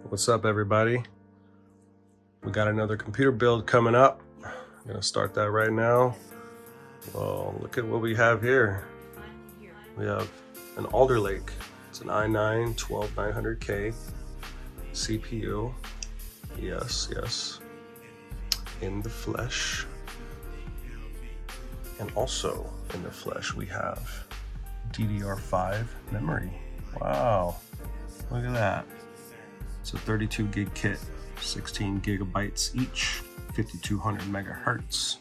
What's up, everybody? We got another computer build coming up. I'm gonna start that right now. Well, look at what we have here. We have an Alderlake. It's an i9-12900K CPU. Yes, in the flesh. And also in the flesh, we have DDR5 memory. Wow, look at that. It's a 32 gig kit, 16 gigabytes each, 5200 megahertz.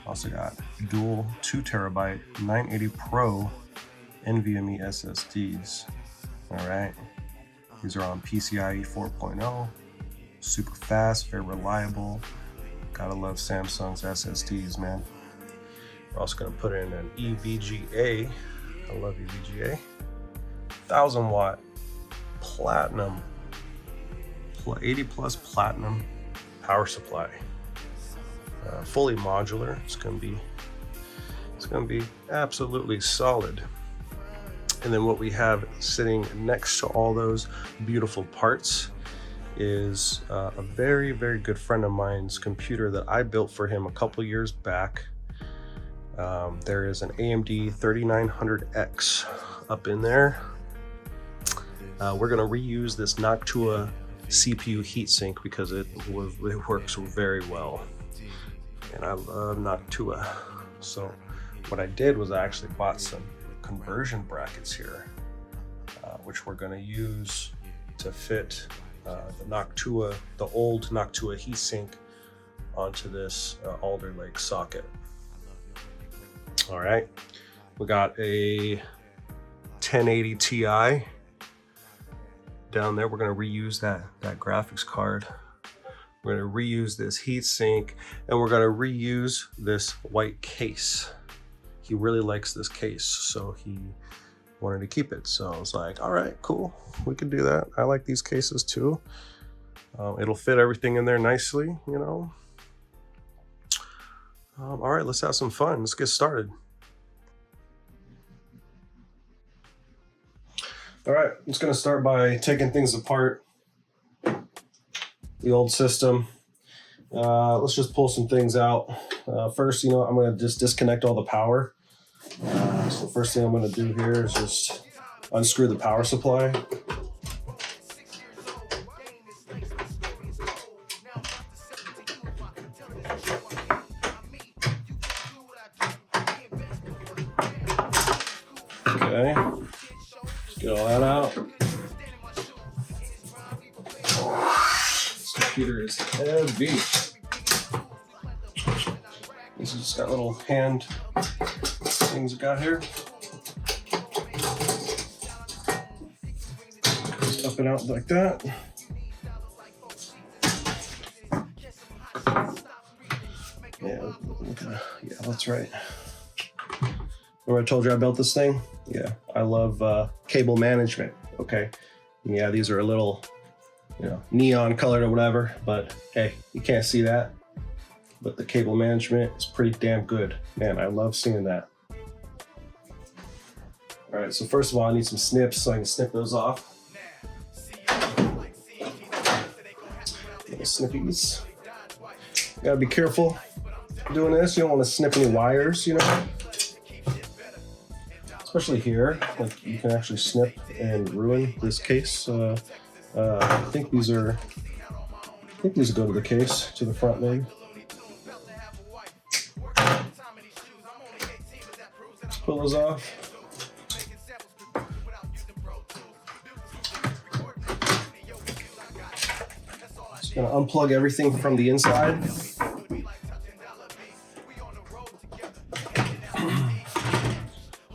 Also got dual 2 terabyte 980 Pro NVMe SSDs. All right, these are on PCIe 4.0, super fast, very reliable. Gotta love Samsung's SSDs, man. We're also gonna put in an EVGA. I love EVGA. 1000 watt platinum, 80 plus platinum power supply. Fully modular. It's gonna be absolutely solid. And then what we have sitting next to all those beautiful parts is a very, very good friend of mine's computer that I built for him a couple years back. There is an AMD 3900X up in there. We're gonna reuse this Noctua CPU heatsink because it works very well. And I love Noctua. So what I did was I actually bought some conversion brackets here, which we're gonna use to fit the Noctua, the old Noctua heatsink onto this Alderlake socket. All right, we got a 1080 Ti down there. We're gonna reuse that graphics card. We're gonna reuse this heatsink, and we're gonna reuse this white case. He really likes this case, so he wanted to keep it. So I was like, all right, cool, we can do that. I like these cases too. It'll fit everything in there nicely, you know. All right, let's have some fun. Let's get started. All right, I'm just gonna start by taking things apart. The old system. Let's just pull some things out. First, I'm gonna just disconnect all the power. So the first thing I'm gonna do here is just unscrew the power supply. Okay, get all that out. This computer is heavy. This has just got little hand things we got here. Just up and out like that. Yeah, that's right. Remember I told you I built this thing? Yeah, I love cable management, okay? And yeah, these are a little, neon colored or whatever, but hey, you can't see that. But the cable management is pretty damn good. Man, I love seeing that. All right, so first of all, I need some snips so I can snip those off. Little snippies. You gotta be careful doing this. You don't want to snip any wires, especially here. Like, you can actually snip and ruin this case. I think these go to the case, to the front leg. Let's pull those off. Just gonna unplug everything from the inside.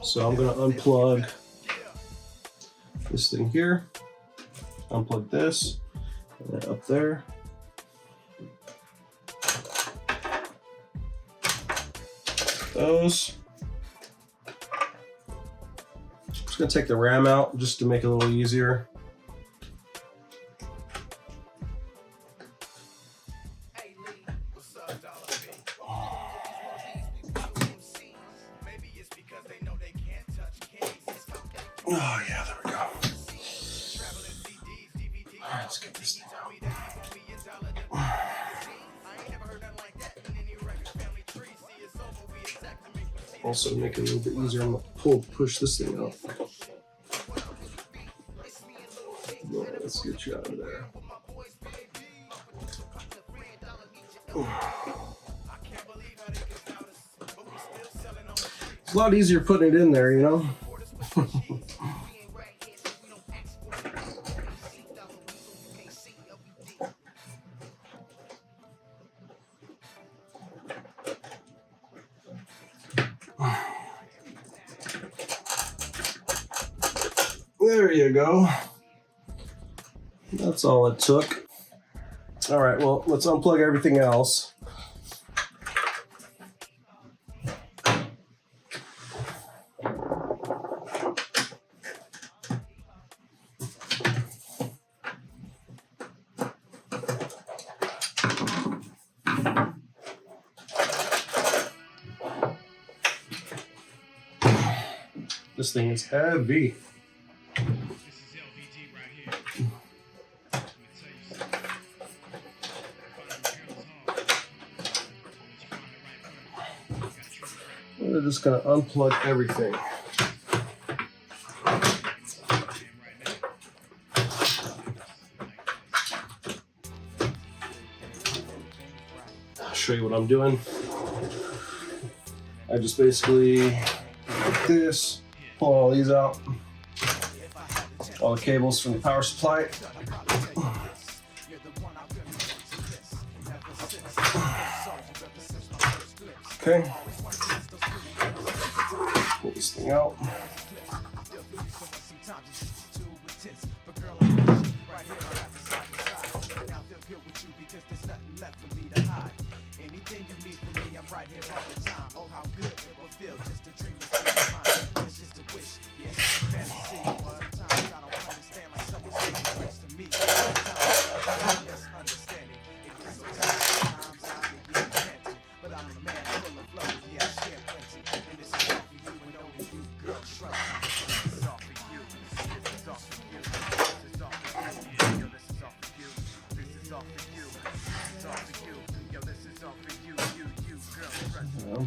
So I'm gonna unplug this thing here, unplug this, and then up there. Those. Just gonna take the RAM out just to make it a little easier. Oh yeah, there we go. Let's get this thing out. Also, to make it a little bit easier, I'm gonna push this thing out. Well, let's get you out of there. It's a lot easier putting it in there, you know? There you go. That's all it took. All right, well, let's unplug everything else. This thing is heavy. We're just going to unplug everything. I'll show you what I'm doing. I just basically like this, pull all these out, all the cables from the power supply. Okay. Pull this thing out.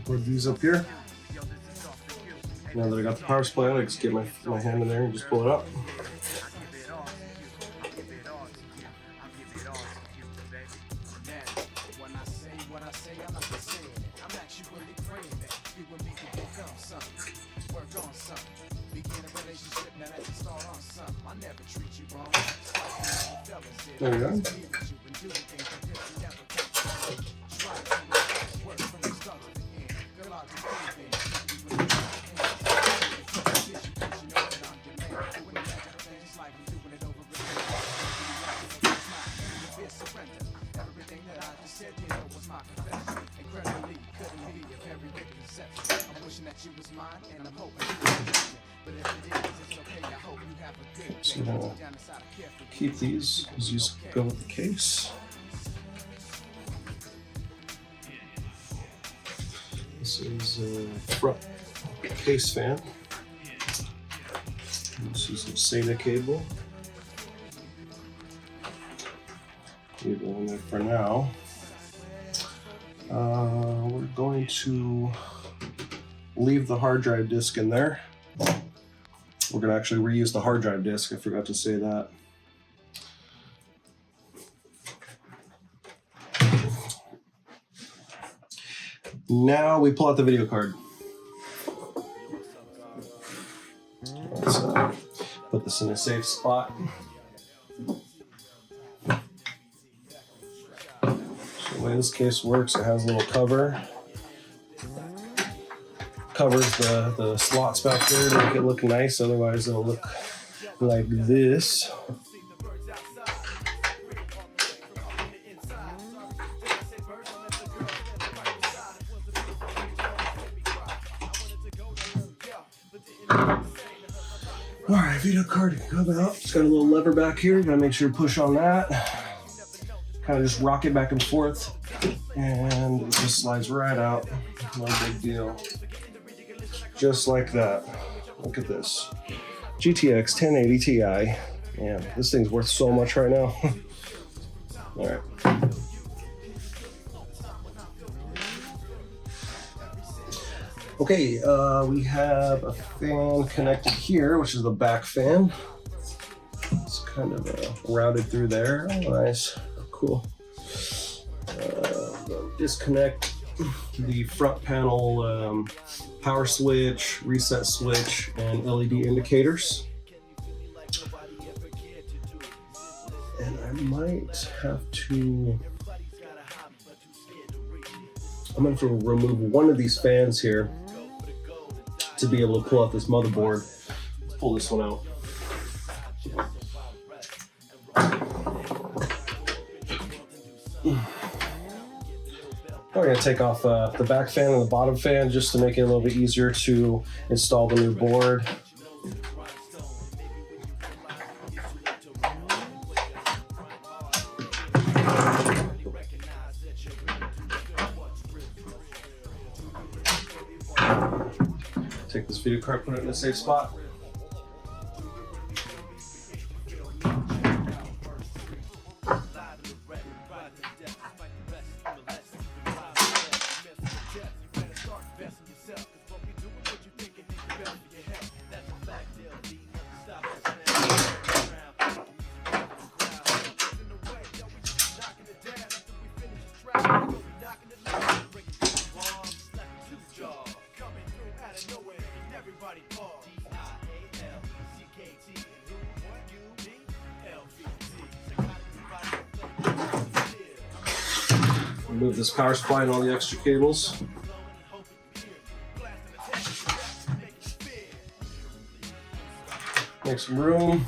Put these up here. Now that I got the power supply, I just get my hand in there and just pull it up. There you go. So I'm gonna keep these as you go with the case. This is a front case fan. This is a SATA cable. Leave it in there for now. We're going to leave the hard drive disk in there. We're going to actually reuse the hard drive disk. I forgot to say that. Now we pull out the video card. Let's put this in a safe spot. So the way this case works, it has a little cover. Covers the slots back there to make it look nice, otherwise it'll look like this. Alright, video card can come out. It's got a little lever back here, gotta make sure to push on that. Kind of just rock it back and forth, and it just slides right out. No big deal. Just like that. Look at this. GTX 1080 Ti, Man, this thing's worth so much right now. All right. Okay, we have a fan connected here, which is the back fan. It's kind of routed through there. Oh, nice, cool. Disconnect the front panel power switch, reset switch, and LED indicators. And I might have to, I'm going to remove one of these fans here to be able to pull out this motherboard. Let's pull this one out. We're going to take off the back fan and the bottom fan just to make it a little bit easier to install the new board. Take this video card, put it in a safe spot. Remove this power supply and all the extra cables. Make some room.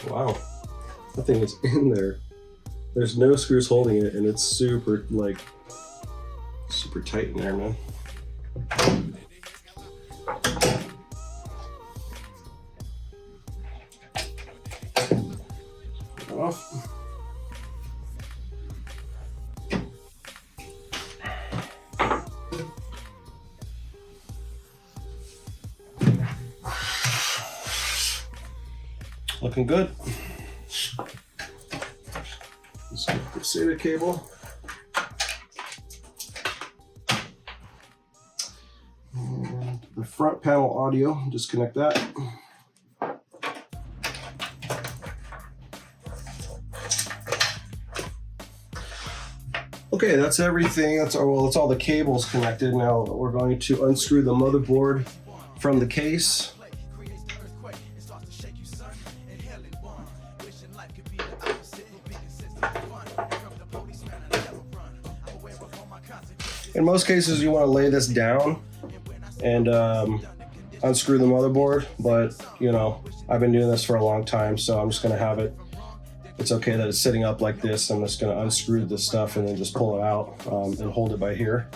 Wow, that thing is in there. There's no screws holding it, and it's super tight in there, man. Off. Looking good. Let's get the SATA cable. And the front panel audio, disconnect that. Okay, that's everything. That's all the cables connected. Now we're going to unscrew the motherboard from the case. In most cases, you want to lay this down and unscrew the motherboard, but you know, I've been doing this for a long time, so I'm just going to have it. It's okay that it's sitting up like this. I'm just going to unscrew this stuff and then just pull it out and hold it by here.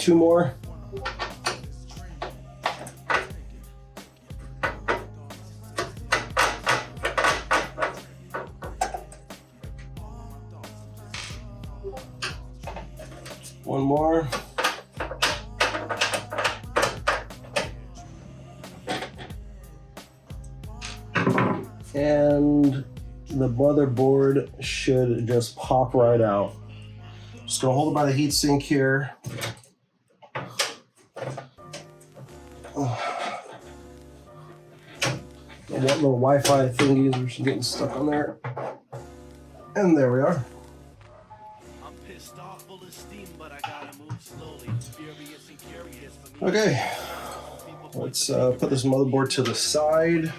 2 more. One more. And the motherboard should just pop right out. Just gonna hold it by the heatsink here. What little Wi-Fi thingies are just getting stuck on there. And there we are. Okay, let's put this motherboard to the side.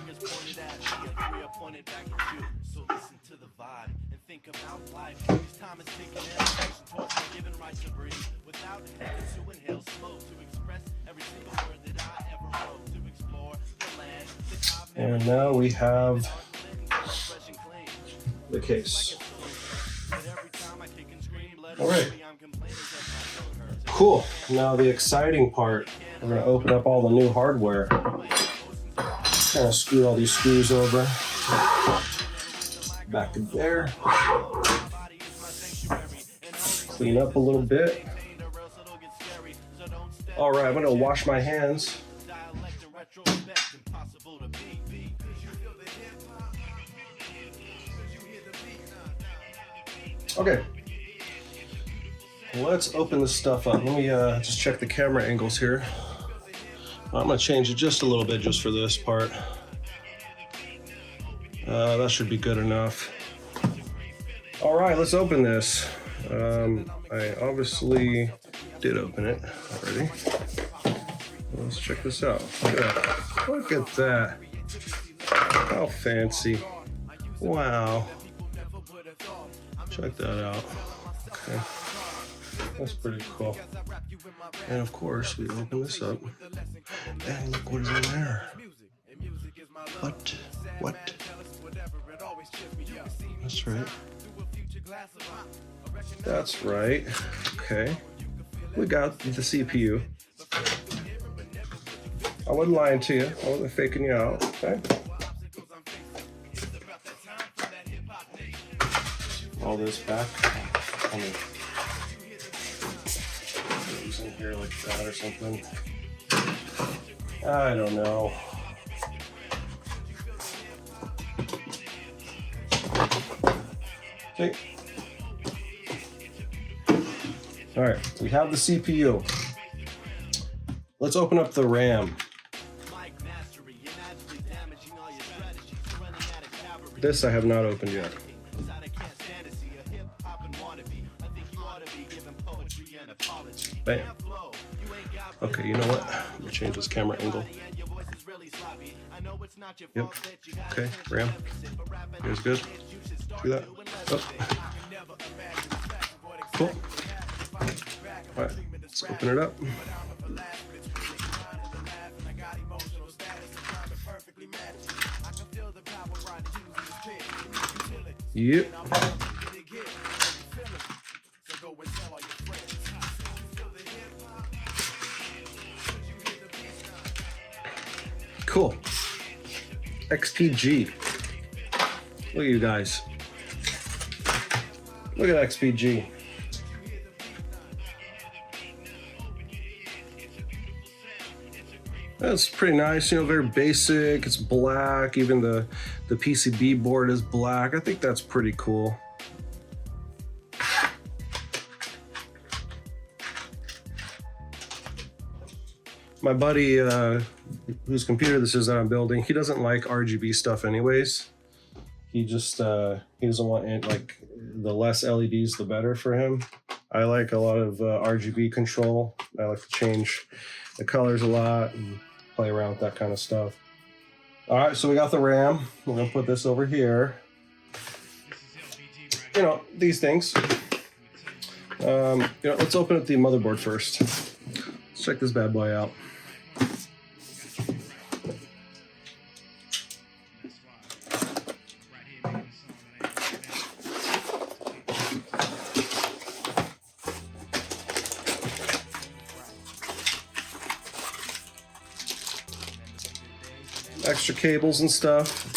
And now we have the case. All right. Cool. Now the exciting part, we're going to open up all the new hardware. Kind of screw all these screws over. Back to there. Clean up a little bit. All right, I'm going to wash my hands. Okay. Let's open this stuff up. Let me just check the camera angles here. I'm gonna change it just a little bit just for this part. That should be good enough. All right, let's open this. I obviously did open it already. Let's check this out. Look at that. Look at that. How fancy. Wow. Check that out. Okay. That's pretty cool. And of course, we open this up. And look what is in there. What? What? That's right. That's right. Okay. We got the CPU. I wasn't lying to you. I wasn't faking you out. Okay. All this back. In here like that or something. I don't know. Okay. All right, we have the CPU. Let's open up the RAM. This I have not opened yet. Bam. Okay, you know what? I'm gonna change this camera angle. Yep. Okay, RAM. Here's good. See that? Oh. Cool. All right, let's open it up. Yep. Cool. XPG. Look at you guys. Look at XPG. That's pretty nice, you know, very basic. It's black. Even the PCB board is black. I think that's pretty cool. My buddy, whose computer this is that I'm building, he doesn't like RGB stuff anyways. He just, he doesn't want it, like, the less LEDs, the better for him. I like a lot of RGB control. I like to change the colors a lot and play around with that kind of stuff. All right, so we got the RAM. We're gonna put this over here. You know, these things. You know, let's open up the motherboard first. Let's check this bad boy out. extra cables and stuff.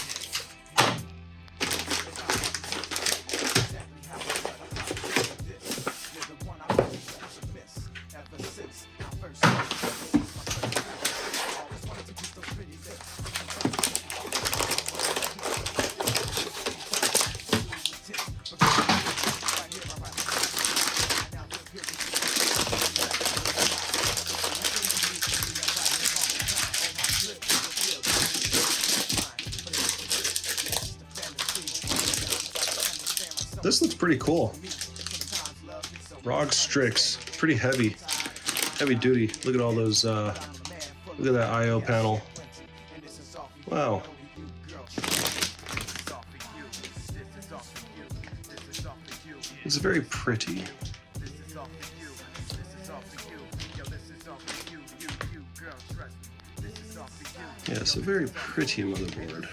This looks pretty cool. ROG STRIX, pretty heavy duty. Look at all those, look at that I/O panel. Wow. It's very pretty. Yeah, it's a very pretty motherboard.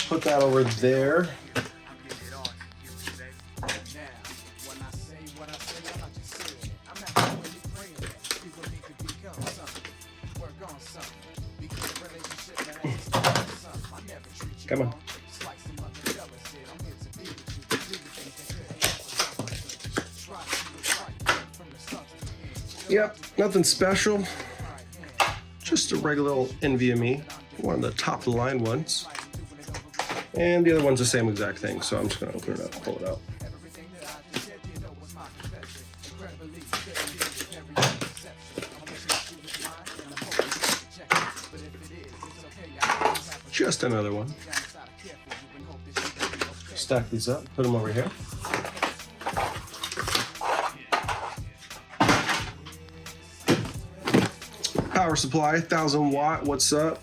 Put that over there. Come on. Yep, nothing special. Just a regular old NVMe, one of the top of the line ones. And the other one's the same exact thing, so I'm just gonna open it up, pull it out. Just another one. Stack these up, put them over here. Power supply, 1000 watt, what's up?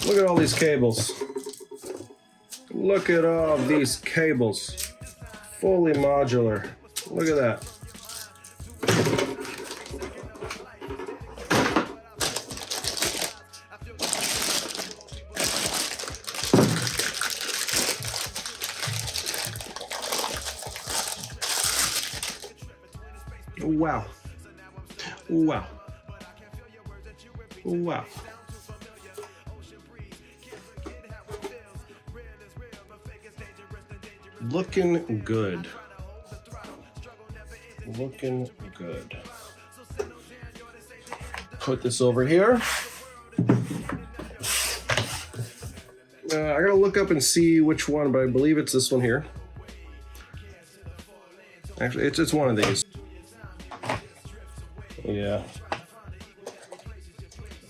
Look at all these cables. Look at all these cables. Fully modular. Look at that. Wow. Wow. Wow. Looking good. Looking good. Put this over here. I gotta look up and see which one, but I believe it's this one here. Actually, it's one of these. Yeah.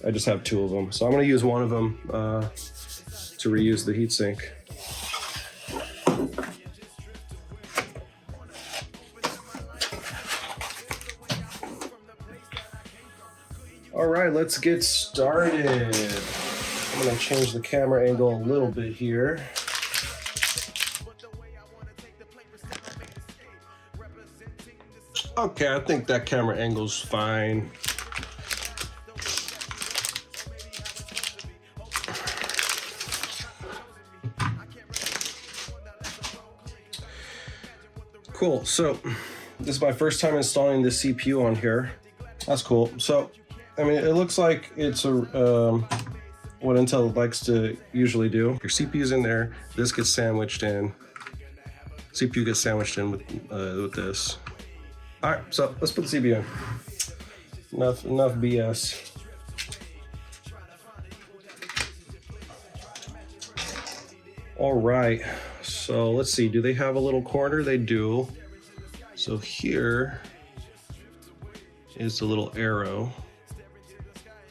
I just have two of them, so I'm gonna use one of them to reuse the heatsink. All right, let's get started. I'm gonna change the camera angle a little bit here. Okay, I think that camera angle's fine. Cool, so this is my first time installing the CPU on here. That's cool. So, I mean, it looks like it's a what Intel likes to usually do. Your CPU's in there, this gets sandwiched in. CPU gets sandwiched in with this. All right, so let's put the CPU in. Enough BS. All right, so let's see, do they have a little corner? They do. So here is the little arrow.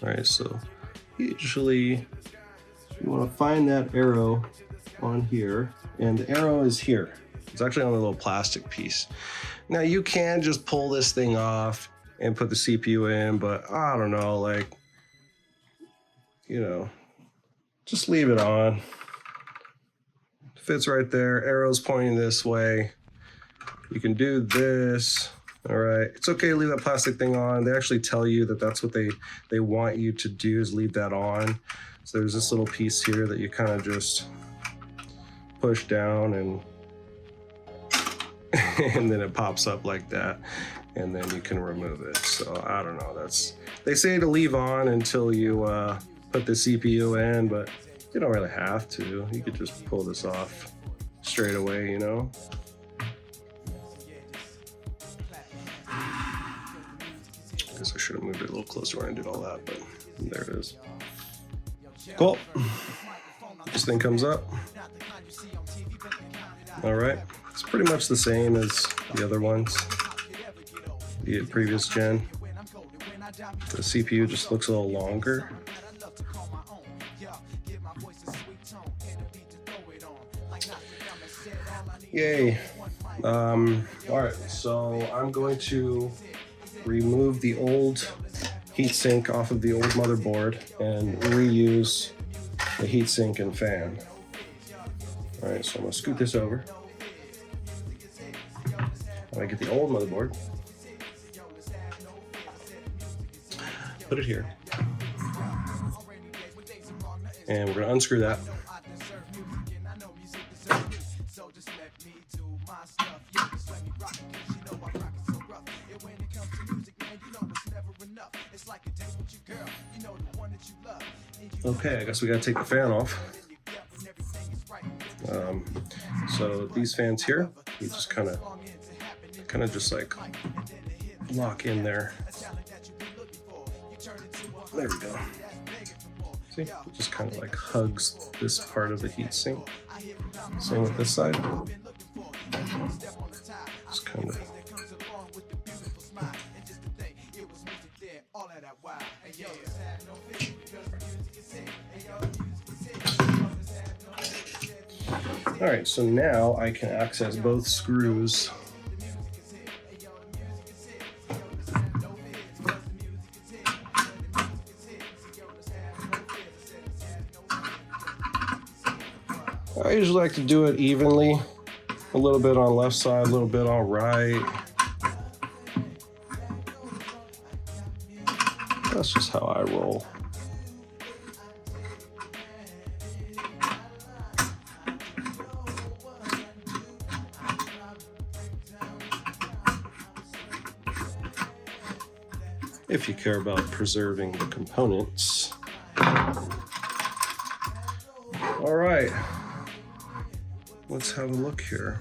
All right, so usually You want to find that arrow on here, and the arrow is here. It's actually on a little plastic piece. Now you can just pull this thing off and put the CPU in, but I don't know, like, you know, just leave it on. Fits right there, arrow's pointing this way. You can do this, all right. It's okay to leave that plastic thing on. They actually tell you that that's what they want you to do, is leave that on. So there's this little piece here that you kind of just push down and and then it pops up like that, and then you can remove it. So I don't know, they say to leave on until you put the CPU in, but you don't really have to. You could just pull this off straight away, you know. I guess I should have moved it a little closer when I did all that, but there it is. Cool. This thing comes up. All right. It's pretty much the same as the other ones, the previous gen. The CPU just looks a little longer. Yay. All right, so I'm going to remove the old heatsink off of the old motherboard and reuse the heatsink and fan. All right, so I'm gonna scoot this over. I get the old motherboard, put it here, and we're gonna unscrew that. Okay, I guess we gotta take the fan off. So these fans here, you just kind of just like lock in there. There we go. See, it just kind of like hugs this part of the heatsink. Same with this side. Just kind of. All right, so now I can access both screws. I usually like to do it evenly, a little bit on left side, a little bit on right. That's just how I roll. If you care about preserving the components. All right, let's have a look here.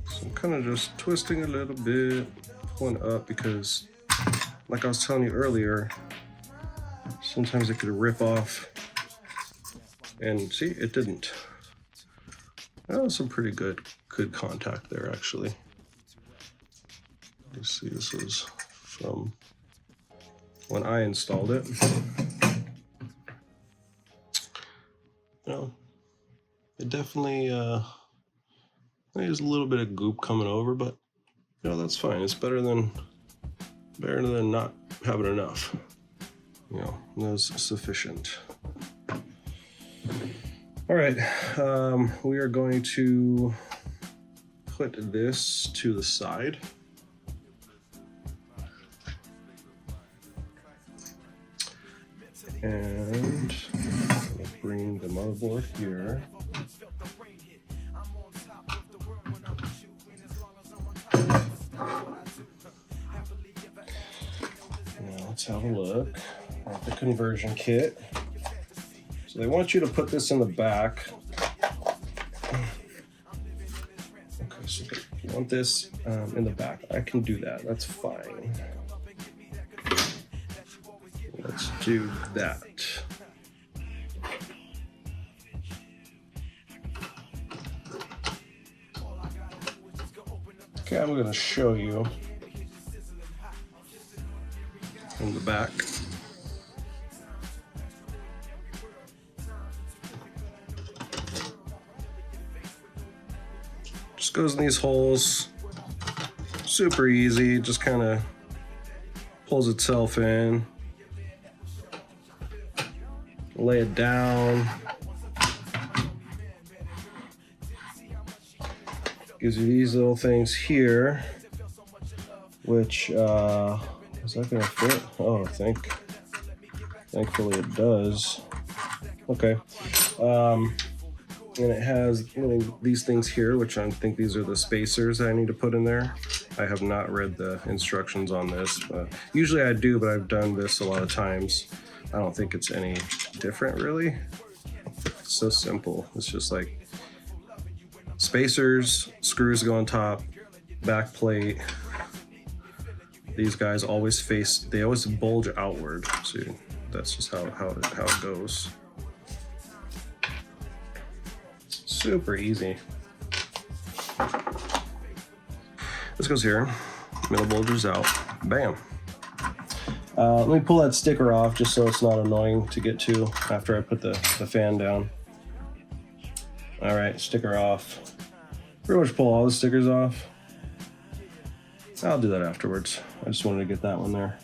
So I'm kind of just twisting a little bit, pulling up, because like I was telling you earlier, sometimes it could rip off, and see, it didn't. That was some pretty good contact there, actually. You see, this is from when I installed it. You know, it definitely there's a little bit of goop coming over, but you know, that's fine. It's better than not having enough. You know, that's sufficient. All right, we are going to put this to the side. And we'll bring the motherboard here. Now let's have a look at the conversion kit. So they want you to put this in the back. Okay, so you want this in the back. I can do that, that's fine. Let's do that. Okay, I'm going to show you from the back. goes in these holes. Super easy, just kind of pulls itself in. Lay it down. Gives you these little things here, which, is that gonna fit? Oh, thankfully it does. Okay. And it has these things here, which I think these are the spacers I need to put in there. I have not read the instructions on this. Usually I do, but I've done this a lot of times. I don't think it's any different, really. It's so simple. It's just like spacers, screws go on top, back plate. These guys always they always bulge outward. So that's just how it goes. Super easy. This goes here. Middle bulges out. Bam. Let me pull that sticker off just so it's not annoying to get to after I put the fan down. All right, sticker off. Pretty much pull all the stickers off. I'll do that afterwards. I just wanted to get that one there.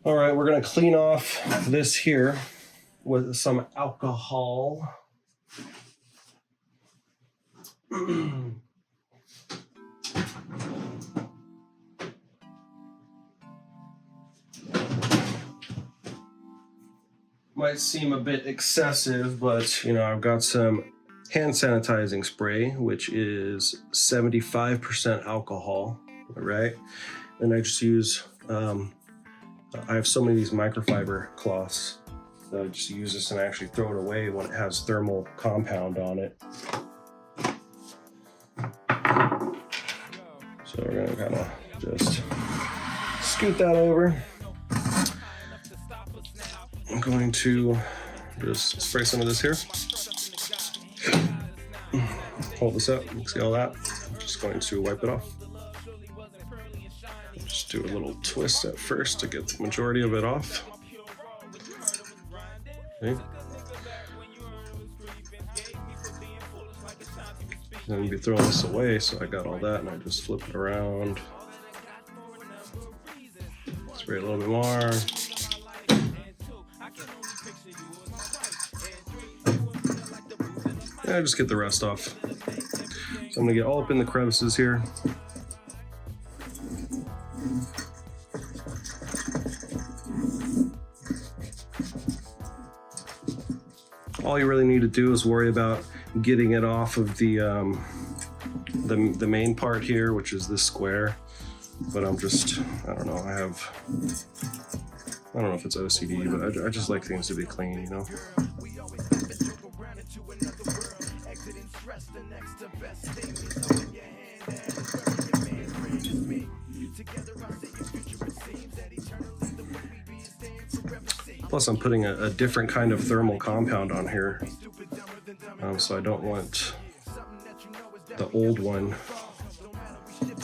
All right, we're gonna clean off this here with some alcohol. Might seem a bit excessive, but you know, I've got some hand sanitizing spray, which is 75% alcohol, right? And I just use, I have so many of these microfiber cloths that I just use this and actually throw it away when it has thermal compound on it. So we're gonna kind of just scoot that over. I'm going to just spray some of this here. Hold this up, you can see all that. I'm just going to wipe it off. Just do a little twist at first to get the majority of it off. Okay. Then I'll be throwing this away, so I got all that and I just flip it around. Spray a little bit more. Yeah, just get the rest off. So I'm gonna get all up in the crevices here. All you really need to do is worry about getting it off of the main part here, which is this square. But I'm just, I don't know, I don't know if it's OCD, but I just like things to be clean, you know? Plus I'm putting a different kind of thermal compound on here. So I don't want the old one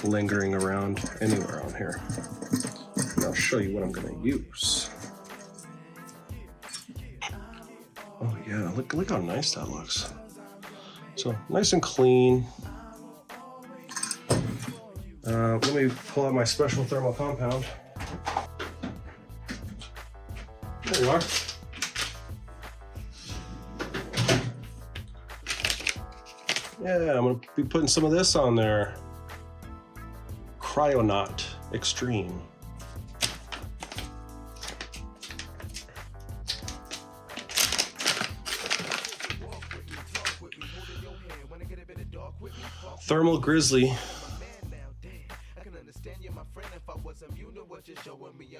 lingering around anywhere on here. And I'll show you what I'm gonna use. Oh yeah, look how nice that looks. So nice and clean. Let me pull out my special thermal compound. There you are. Yeah, I'm gonna be putting some of this on there. Cryonaut Extreme. Thermal Grizzly.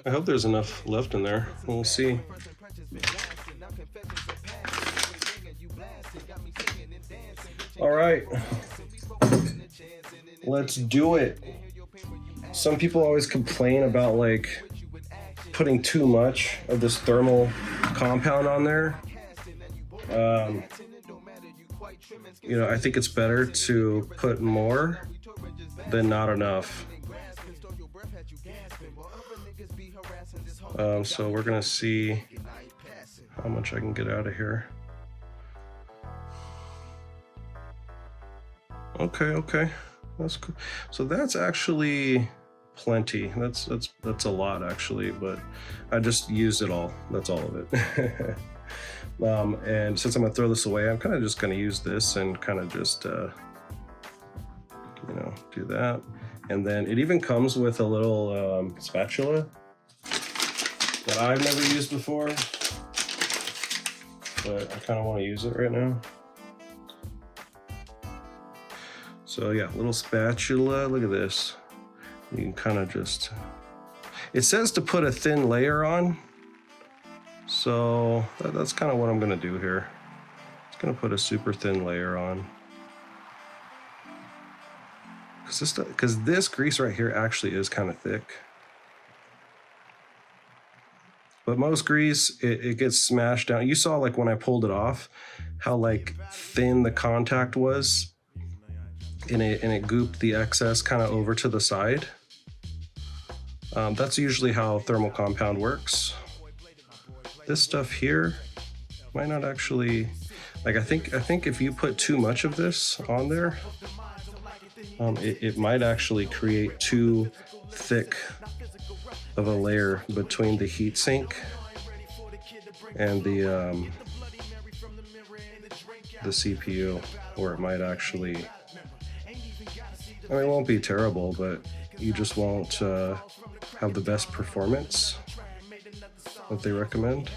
I hope there's enough left in there. We'll see. All right, let's do it. Some people always complain about like putting too much of this thermal compound on there. You know, I think it's better to put more than not enough. So we're gonna see how much I can get out of here. Okay, that's cool. So that's actually plenty. That's a lot actually, but I just used it all. That's all of it. And since I'm gonna throw this away, I'm kind of just gonna use this and kind of just you know, do that. And then it even comes with a little spatula that I've never used before, but I kind of want to use it right now. So yeah, little spatula, look at this. You can kind of just, it says to put a thin layer on. So that's kind of what I'm gonna do here. It's gonna put a super thin layer on. Because this grease right here actually is kind of thick. But most grease, it gets smashed down. You saw like when I pulled it off, how like thin the contact was. And it gooped the excess kind of over to the side. That's usually how thermal compound works. This stuff here might not actually, like I think if you put too much of this on there, it might actually create too thick of a layer between the heatsink and the CPU, or it might actually, I mean, it won't be terrible, but you just won't have the best performance that they recommend.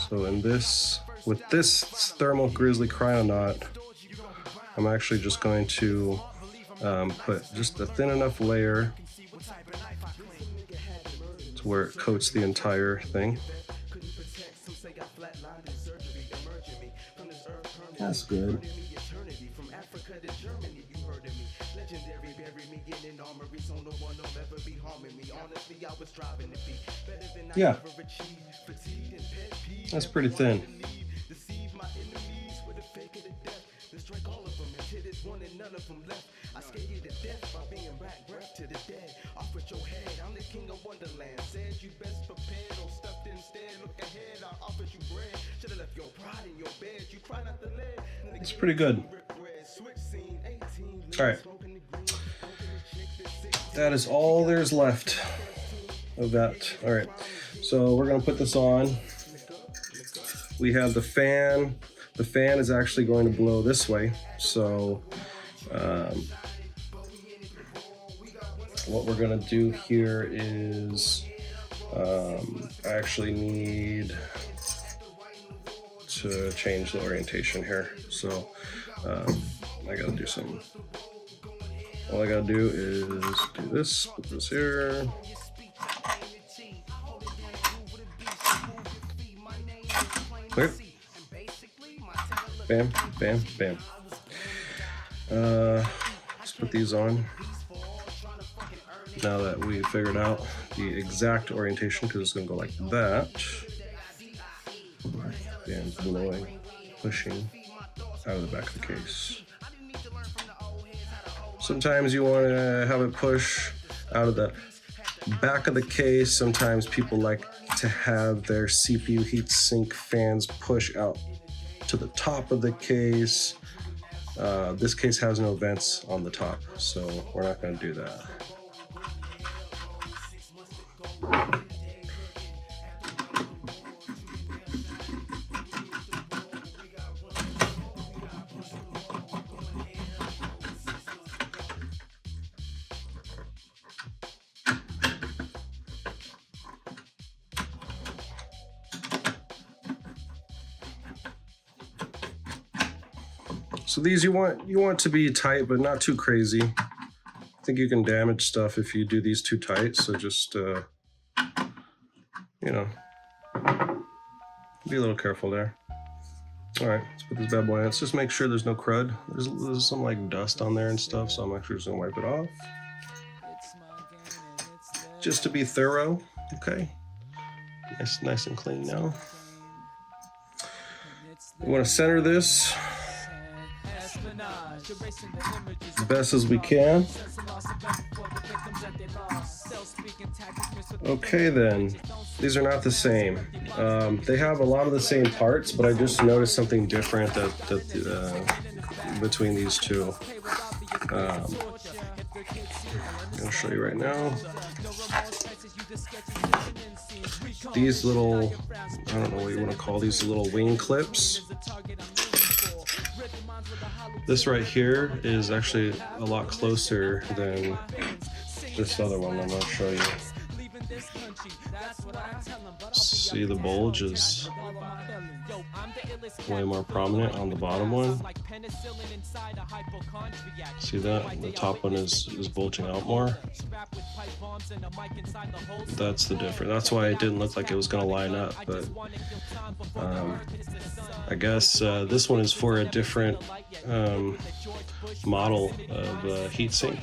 So in this, with this thermal grizzly cryonaut, I'm actually just going to put just a thin enough layer to where it coats the entire thing. That's good. Yeah, that's pretty thin. It's pretty good. All right. That is all there's left of that. All right. So we're going to put this on. We have the fan. The fan is actually going to blow this way. So what we're going to do here is I actually need to change the orientation here. So I got to do some. All I got to do is do this, put this here. Okay. Bam, bam, bam. Let's put these on. Now that we figured out the exact orientation, because it's going to go like that. Fan's blowing, pushing out of the back of the case. Sometimes you want to have it push out of the back of the case. Sometimes people like to have their CPU heatsink fans push out to the top of the case. This case has no vents on the top, so we're not going to do that. So these you want to be tight, but not too crazy. I think you can damage stuff if you do these too tight. So just you know, be a little careful there. All right, let's put this bad boy in. Let's just make sure there's no crud. There's some like dust on there and stuff, so I'm actually just gonna wipe it off. Just to be thorough, okay? Nice and clean now. You want to center this. best as we can. Okay then, these are not the same. They have a lot of the same parts, but I just noticed something different between these two. I'll show you right now. These little, I don't know what you want to call these, little wing clips. This right here is actually a lot closer than this other one I'm going to show you. See, the bulge is way more prominent on the bottom one. See that? The top one is bulging out more. That's the difference. That's why it didn't look like it was going to line up, but I guess this one is for a different model of heatsink.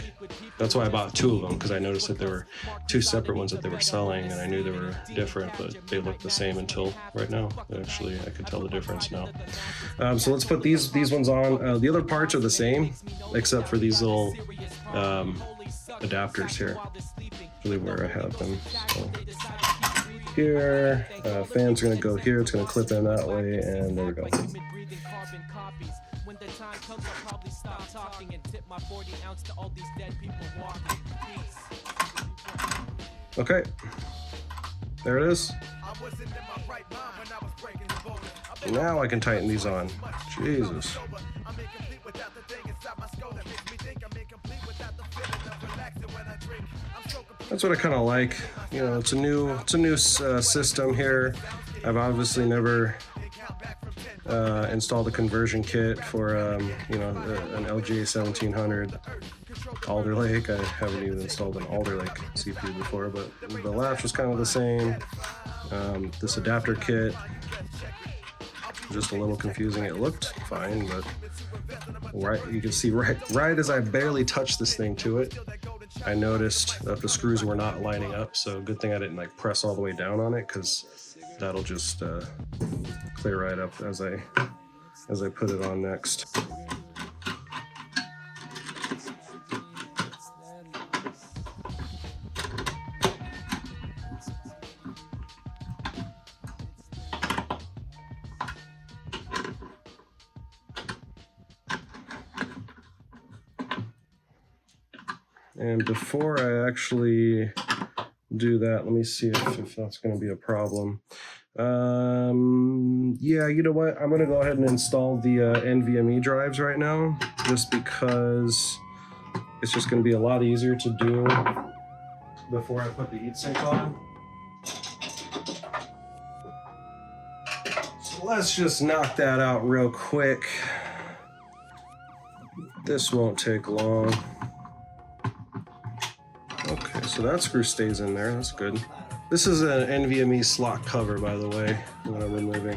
That's why I bought two of them, because I noticed that there were two separate ones that they were selling, and I knew they were different, but they looked the same until right now. Actually, I could tell the difference now. So let's put these ones on. The other parts are the same, except for these little adapters here. Really where I have them. So here, fan's gonna go here. It's gonna clip in that way, and there we go. Okay, there it is. Now I can tighten these on. Jesus. That's what I kind of like. You know, it's a new system here. I've obviously never installed a conversion kit for you know, an LGA1700 Alderlake. I haven't even installed an Alderlake CPU before, but the latch was kind of the same. This adapter kit, just a little confusing. It looked fine, but right, you can see right as I barely touched this thing to it, I noticed that the screws were not lining up. So good thing I didn't like press all the way down on it, because that'll just clear right up as I put it on next. And before I actually do that, let me see if that's going to be a problem. Yeah, you know what? I'm going to go ahead and install the NVMe drives right now, just because it's just going to be a lot easier to do before I put the heatsink on. So let's just knock that out real quick. This won't take long. Okay, so that screw stays in there, that's good. This is an NVMe slot cover, by the way, that I'm removing.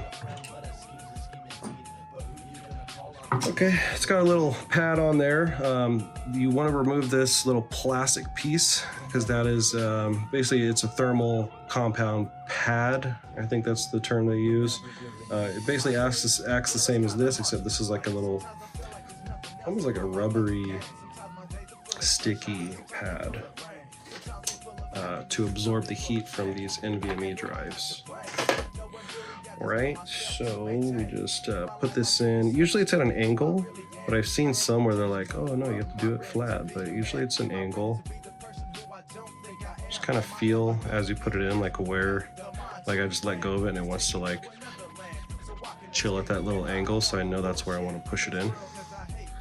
Okay, it's got a little pad on there. You want to remove this little plastic piece, because that is, basically it's a thermal compound pad. I think that's the term they use. It basically acts the same as this, except this is like a little, almost like a rubbery, sticky pad. To absorb the heat from these NVMe drives. Alright, so we just put this in. Usually it's at an angle, but I've seen some where they're like, oh no, you have to do it flat, but usually it's an angle. Just kind of feel as you put it in, like where, like I just let go of it and it wants to like chill at that little angle, so I know that's where I want to push it in.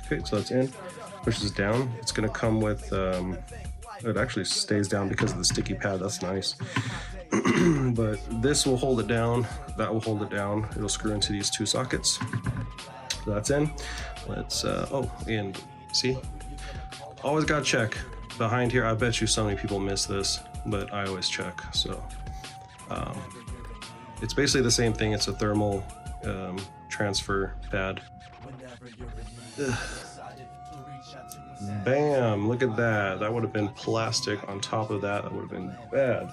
Okay, so that's in. Pushes down. It's going to come with it actually stays down because of the sticky pad. That's nice. But this will hold it down. That will hold it down. It'll screw into these two sockets. So that's in. Let's, oh, and see? Always gotta check. Behind here, I bet you so many people miss this, but I always check. So it's basically the same thing. It's a thermal transfer pad. Ugh. Bam, look at that. That would have been plastic on top of that. That would have been bad.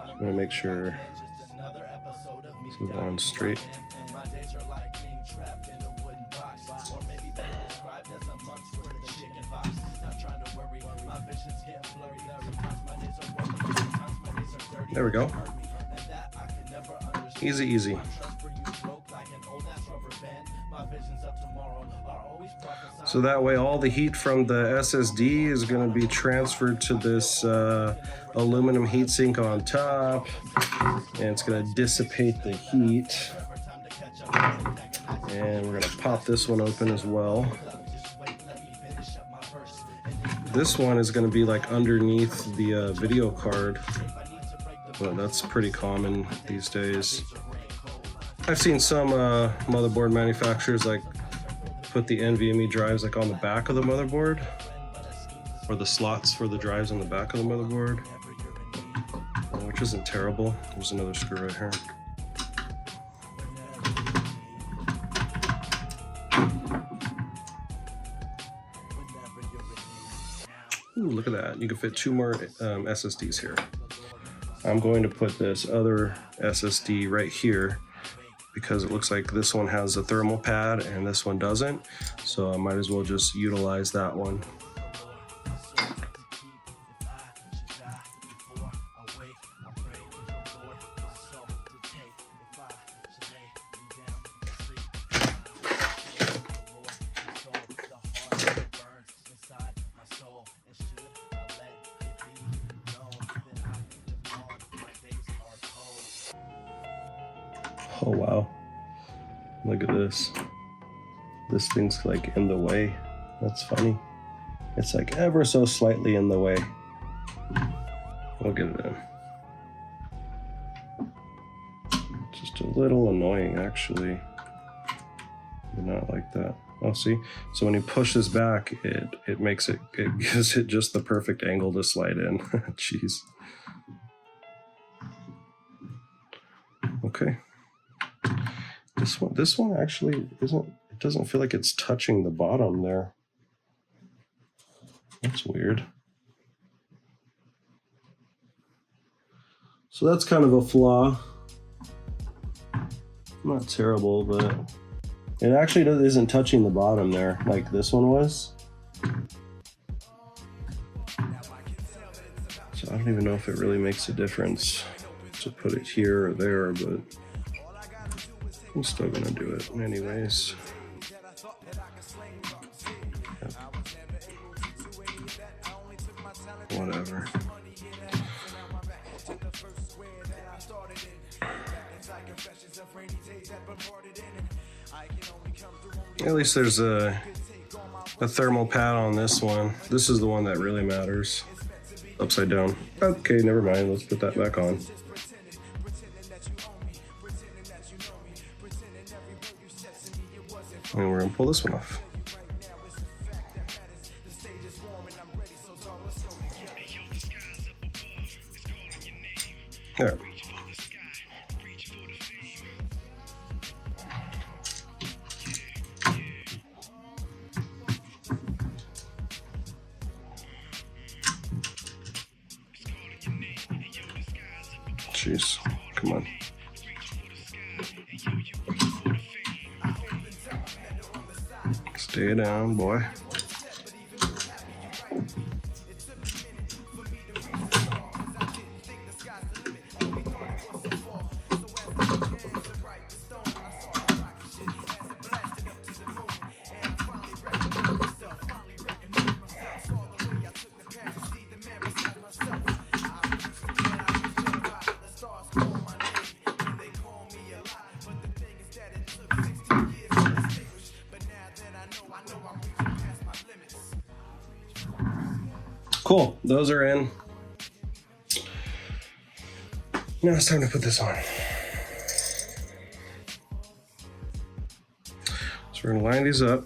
I'm gonna make sure it's on straight. There we go. Easy, easy. So that way all the heat from the SSD is going to be transferred to this aluminum heatsink on top, and it's going to dissipate the heat. And we're going to pop this one open as well. This one is going to be like underneath the video card. Well, that's pretty common these days. I've seen some motherboard manufacturers like put the NVMe drives like on the back of the motherboard, or the slots for the drives on the back of the motherboard, which isn't terrible. There's another screw right here. Ooh, look at that. You can fit 2 more SSDs here. I'm going to put this other SSD right here because it looks like this one has a thermal pad and this one doesn't. So I might as well just utilize that one. Oh wow, look at this. This thing's like in the way. That's funny. It's like ever so slightly in the way. We'll get it in. Just a little annoying actually. Not like that. Oh, see? So when you push this back, it makes it, it gives it just the perfect angle to slide in. Jeez. Okay. This one actually isn't, it doesn't feel like it's touching the bottom there. That's weird. So that's kind of a flaw. Not terrible, but it actually isn't touching the bottom there like this one was. So I don't even know if it really makes a difference to put it here or there, but I'm still gonna do it anyways. Yep. Whatever. At least there's a thermal pad on this one. This is the one that really matters. Upside down. Okay, never mind. Let's put that back on. And we're gonna pull this one off. There. Jeez, come on. Stay down, boy. Cool, those are in. Now it's time to put this on. So we're gonna line these up.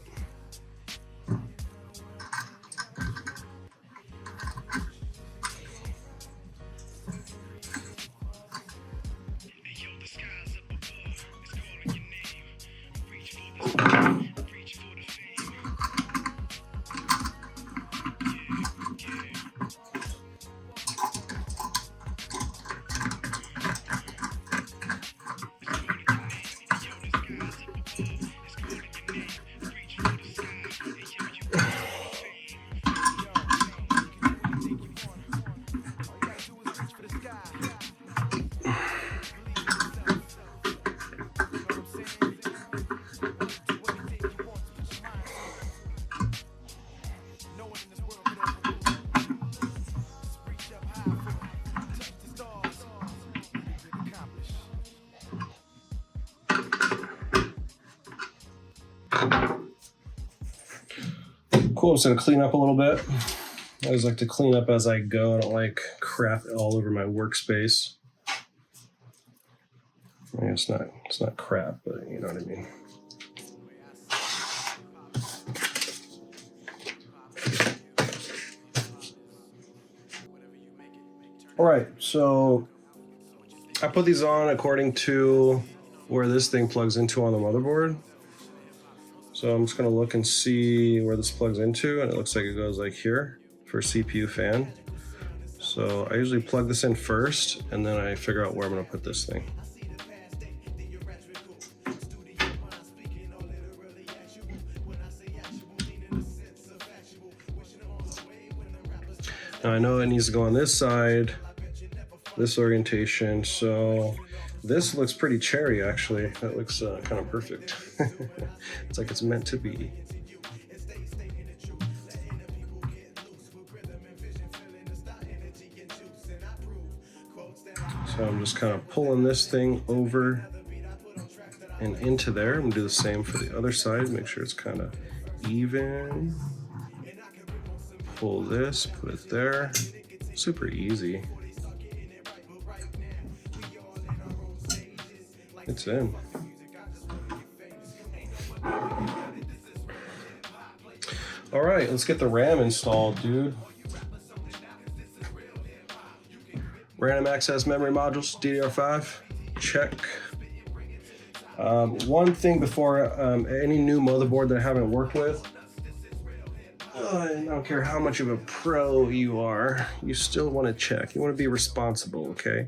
Cool, I'm just gonna clean up a little bit. I always like to clean up as I go. I don't like crap all over my workspace. I mean, it's not crap, but you know what I mean. All right, so I put these on according to where this thing plugs into on the motherboard. So I'm just gonna look and see where this plugs into, and it looks like it goes like here for CPU fan. So I usually plug this in first, and then I figure out where I'm gonna put this thing. Now I know it needs to go on this side, this orientation, so this looks pretty cherry actually. That looks kind of perfect. It's like it's meant to be. So I'm just kind of pulling this thing over and into there. I'm gonna do the same for the other side, make sure it's kind of even. Pull this, put it there. Super easy. It's in. All right, let's get the RAM installed, dude. Random access memory modules, DDR5, check. One thing before any new motherboard that I haven't worked with, I don't care how much of a pro you are, you still want to check. You want to be responsible, okay?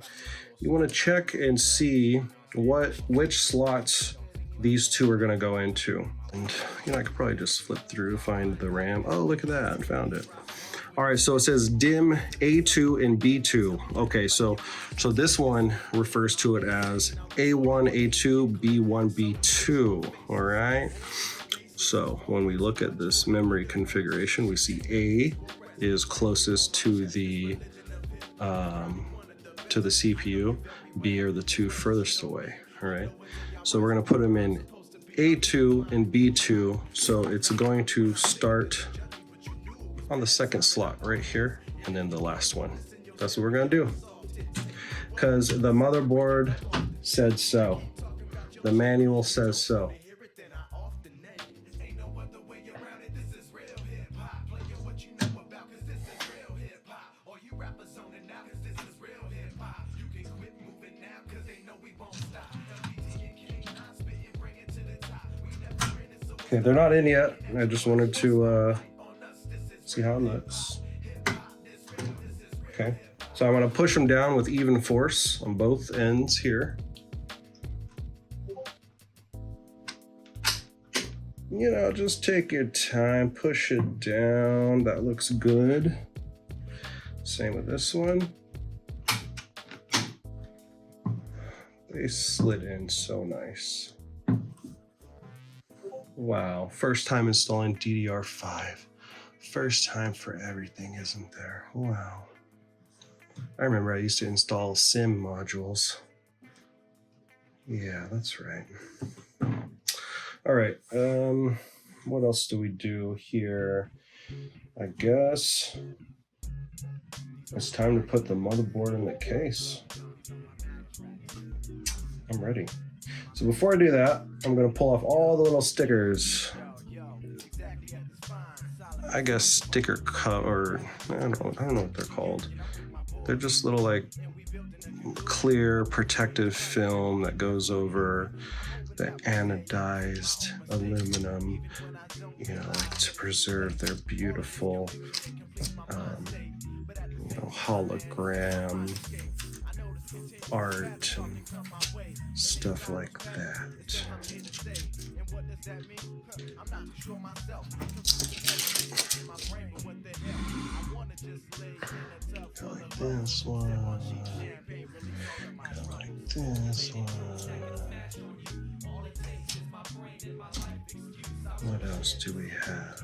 You want to check and see which slots these two are going to go into. And you know, I could probably just flip through, find the RAM. Oh, look at that, I found it. All right, so it says DIMM A2 and B2. Okay, so this one refers to it as A1, A2, B1, B2, all right? So when we look at this memory configuration, we see A is closest to the CPU, B are the two furthest away, all right? So we're gonna put them in A2 and B2, so it's going to start on the second slot right here, and then the last one. That's what we're gonna do. Because the motherboard said so. The manual says so. Okay, they're not in yet. I just wanted to see how it looks. Okay, so I'm gonna push them down with even force on both ends here. You know, just take your time, push it down. That looks good. Same with this one. They slid in so nice. Wow, first time installing DDR5. First time for everything, isn't there? Wow. I remember I used to install SIM modules. Yeah, that's right. All right, what else do we do here? I guess it's time to put the motherboard in the case. I'm ready. So before I do that, I'm gonna pull off all the little stickers. I guess sticker cover, I don't know what they're called. They're just little like clear protective film that goes over the anodized aluminum, you know, like to preserve their beautiful, you know, hologram art and stuff like that. Go like this one. Go like this one. What else do we have?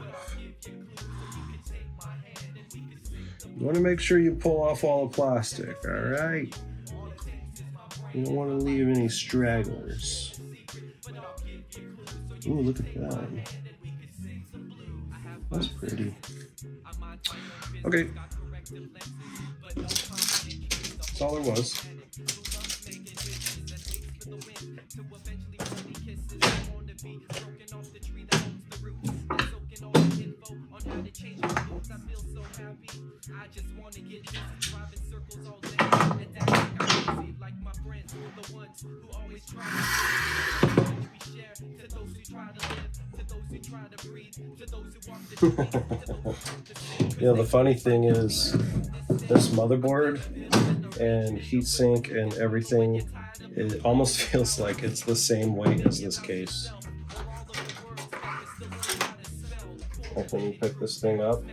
You want to make sure you pull off all the plastic, all right? You don't want to leave any stragglers. Ooh, look at that. That's pretty. Okay. That's all there was. Yeah, the funny thing is this motherboard and heatsink and everything, it almost feels like it's the same weight as this case. Like when you pick this thing up,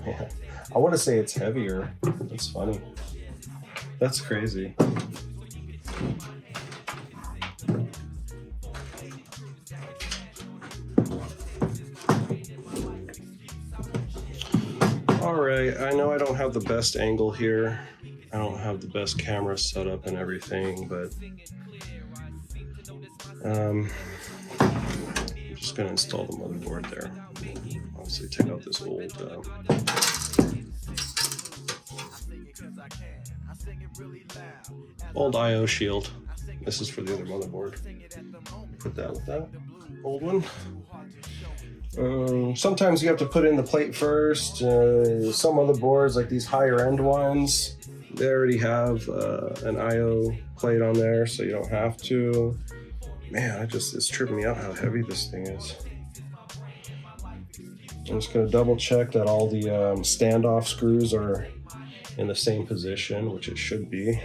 man, I want to say it's heavier. That's funny. That's crazy. Alright, I know I don't have the best angle here. I don't have the best camera set up and everything, but I'm just going to install the motherboard there. Obviously take out this old IO shield. This is for the other motherboard. Put that with that old one. Sometimes you have to put in the plate first. Some other boards, like these higher end ones, they already have an IO plate on there, so you don't have to. Man, it's tripping me out how heavy this thing is. I'm just gonna double check that all the standoff screws are in the same position, which it should be.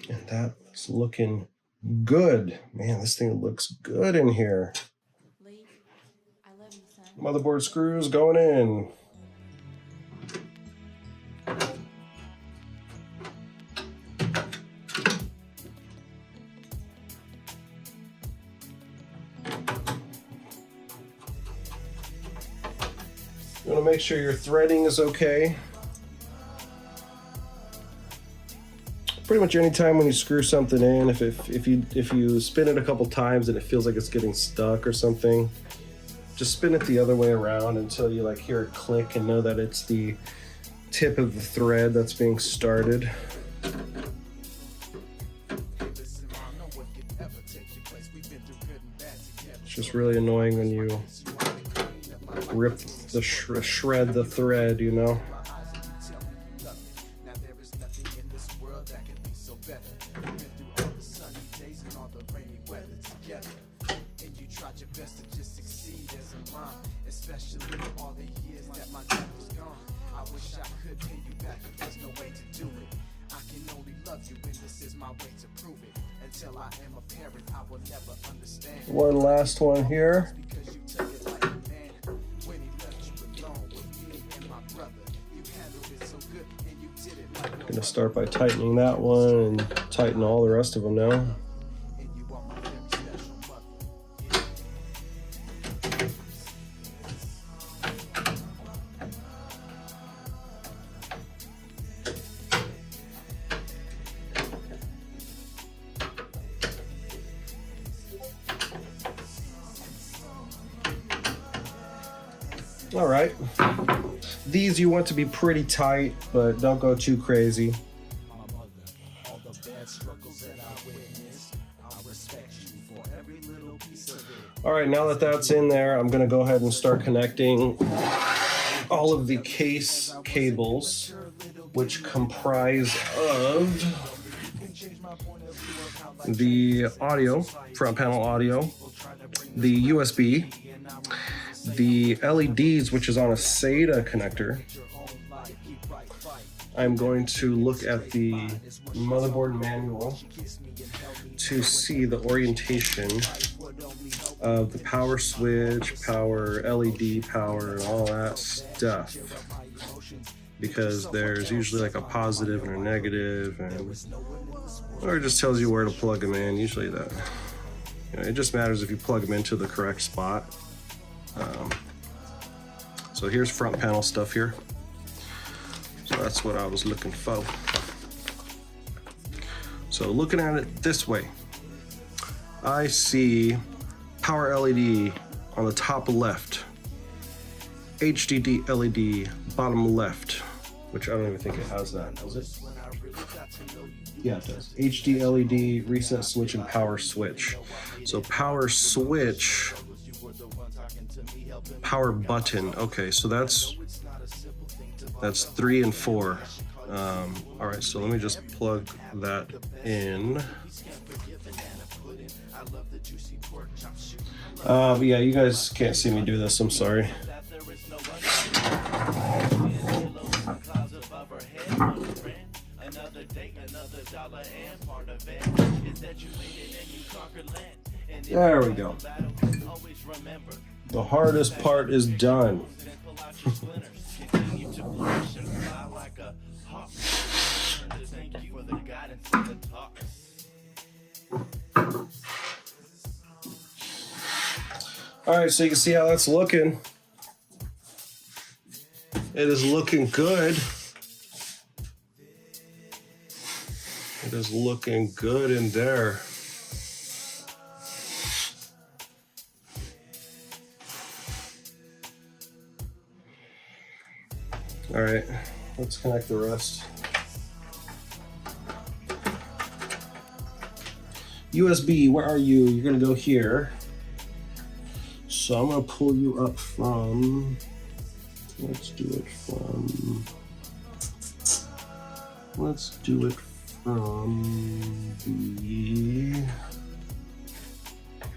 And that's looking good. Man, this thing looks good in here. Motherboard screws going in. You want to make sure your threading is okay. Pretty much any time when you screw something in, if you spin it a couple times and it feels like it's getting stuck or something, just spin it the other way around until you like hear it click and know that it's the tip of the thread that's being started. It's just really annoying when you rip the shred the thread, you know. One last one here. Gonna start by tightening that one and tighten all the rest of them now. All right, these you want to be pretty tight, but don't go too crazy. All right, now that that's in there, I'm gonna go ahead and start connecting all of the case cables, which comprise of the audio, front panel audio, the USB, the LEDs, which is on a SATA connector. I'm going to look at the motherboard manual to see the orientation of the power switch, power, LED power, and all that stuff. because there's usually like a positive and a negative, or it just tells you where to plug them in. Usually that, it just matters if you plug them into the correct spot. So here's front panel stuff here. So that's what I was looking for. So looking at it this way, I see power LED on the top left, HDD LED bottom left, which I don't even think it has that, does it? Yeah, it does. HD LED, reset switch, and power switch. So power switch, power button. Okay, so that's 3 and 4. All right, so let me just plug that in. Yeah, you guys can't see me do this, I'm sorry. There we go. The hardest part is done. All right, so you can see how that's looking. It is looking good. It is looking good in there. All right, let's connect the rest. USB, where are you? You're gonna go here. So I'm gonna pull you up from, let's do it from the,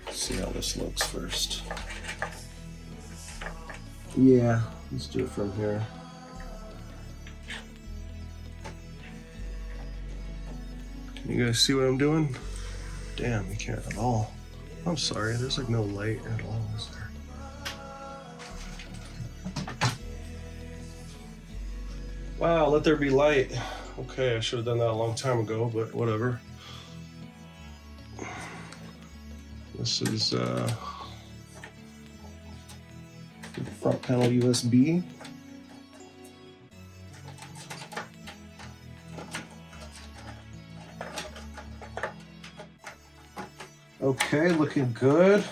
let's see how this looks first. Yeah, let's do it from here. Can you guys see what I'm doing? Damn, you can't at all. I'm sorry, there's like no light at all, is there? Wow, let there be light. Okay, I should have done that a long time ago, but whatever. This is the front panel USB. Okay, looking good.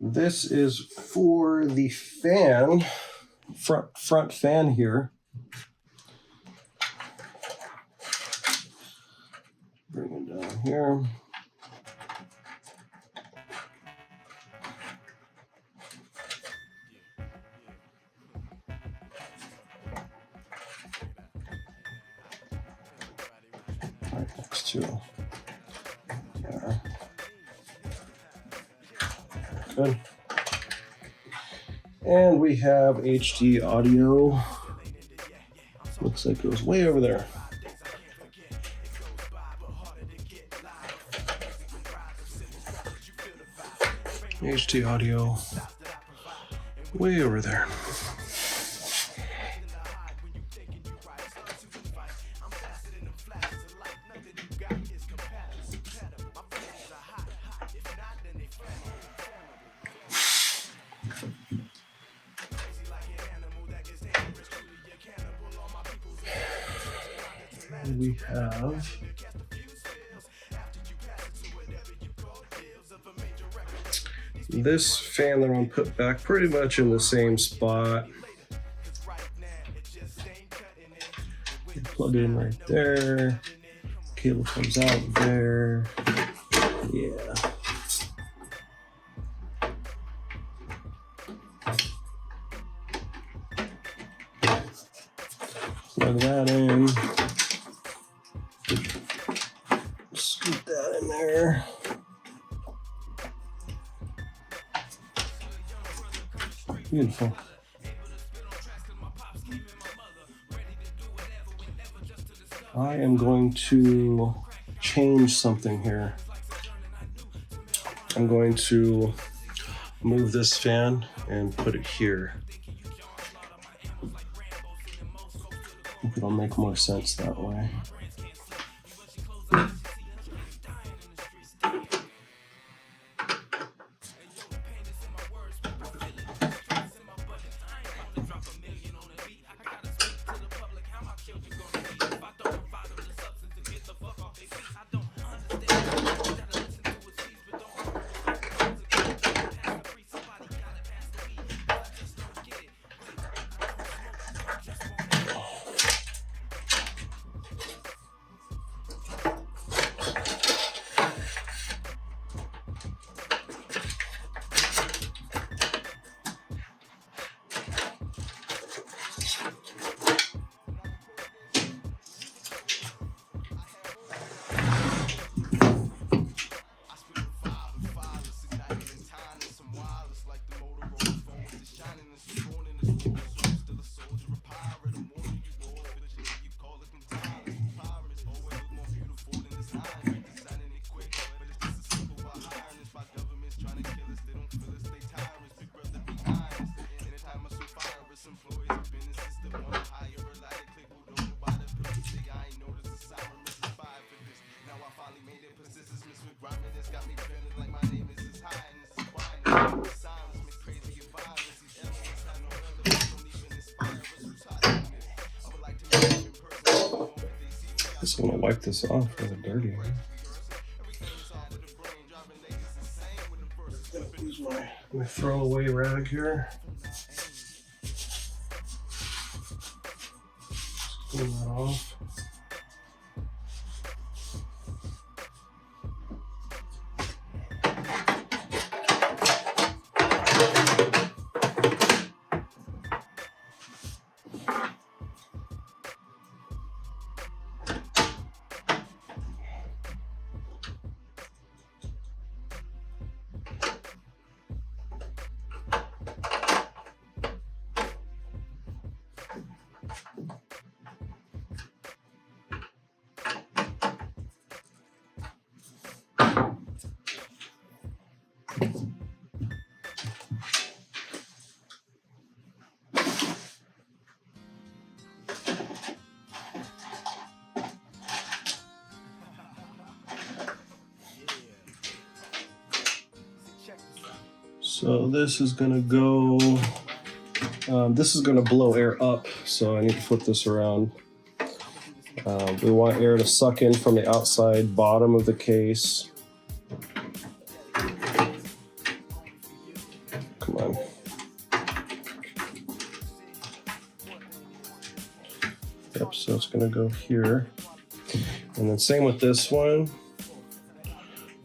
This is for the fan, front fan here. Bring it down here. Right next to there. Good. And we have HD audio. Looks like it goes way over there. HD audio way over there. We have this fan that I'm going to put back pretty much in the same spot. Plug it in right there. Cable comes out there. Yeah. Plug that in. Scoop that in there. Beautiful. I am going to change something here. I'm going to move this fan and put it here. I think it'll make more sense that way. Just want to wipe this off with a dirty. Use my throwaway rag here. Just clean that off. So this is gonna go, this is gonna blow air up, so I need to flip this around. We want air to suck in from the outside bottom of the case. Come on. Yep, so it's gonna go here. And then same with this one.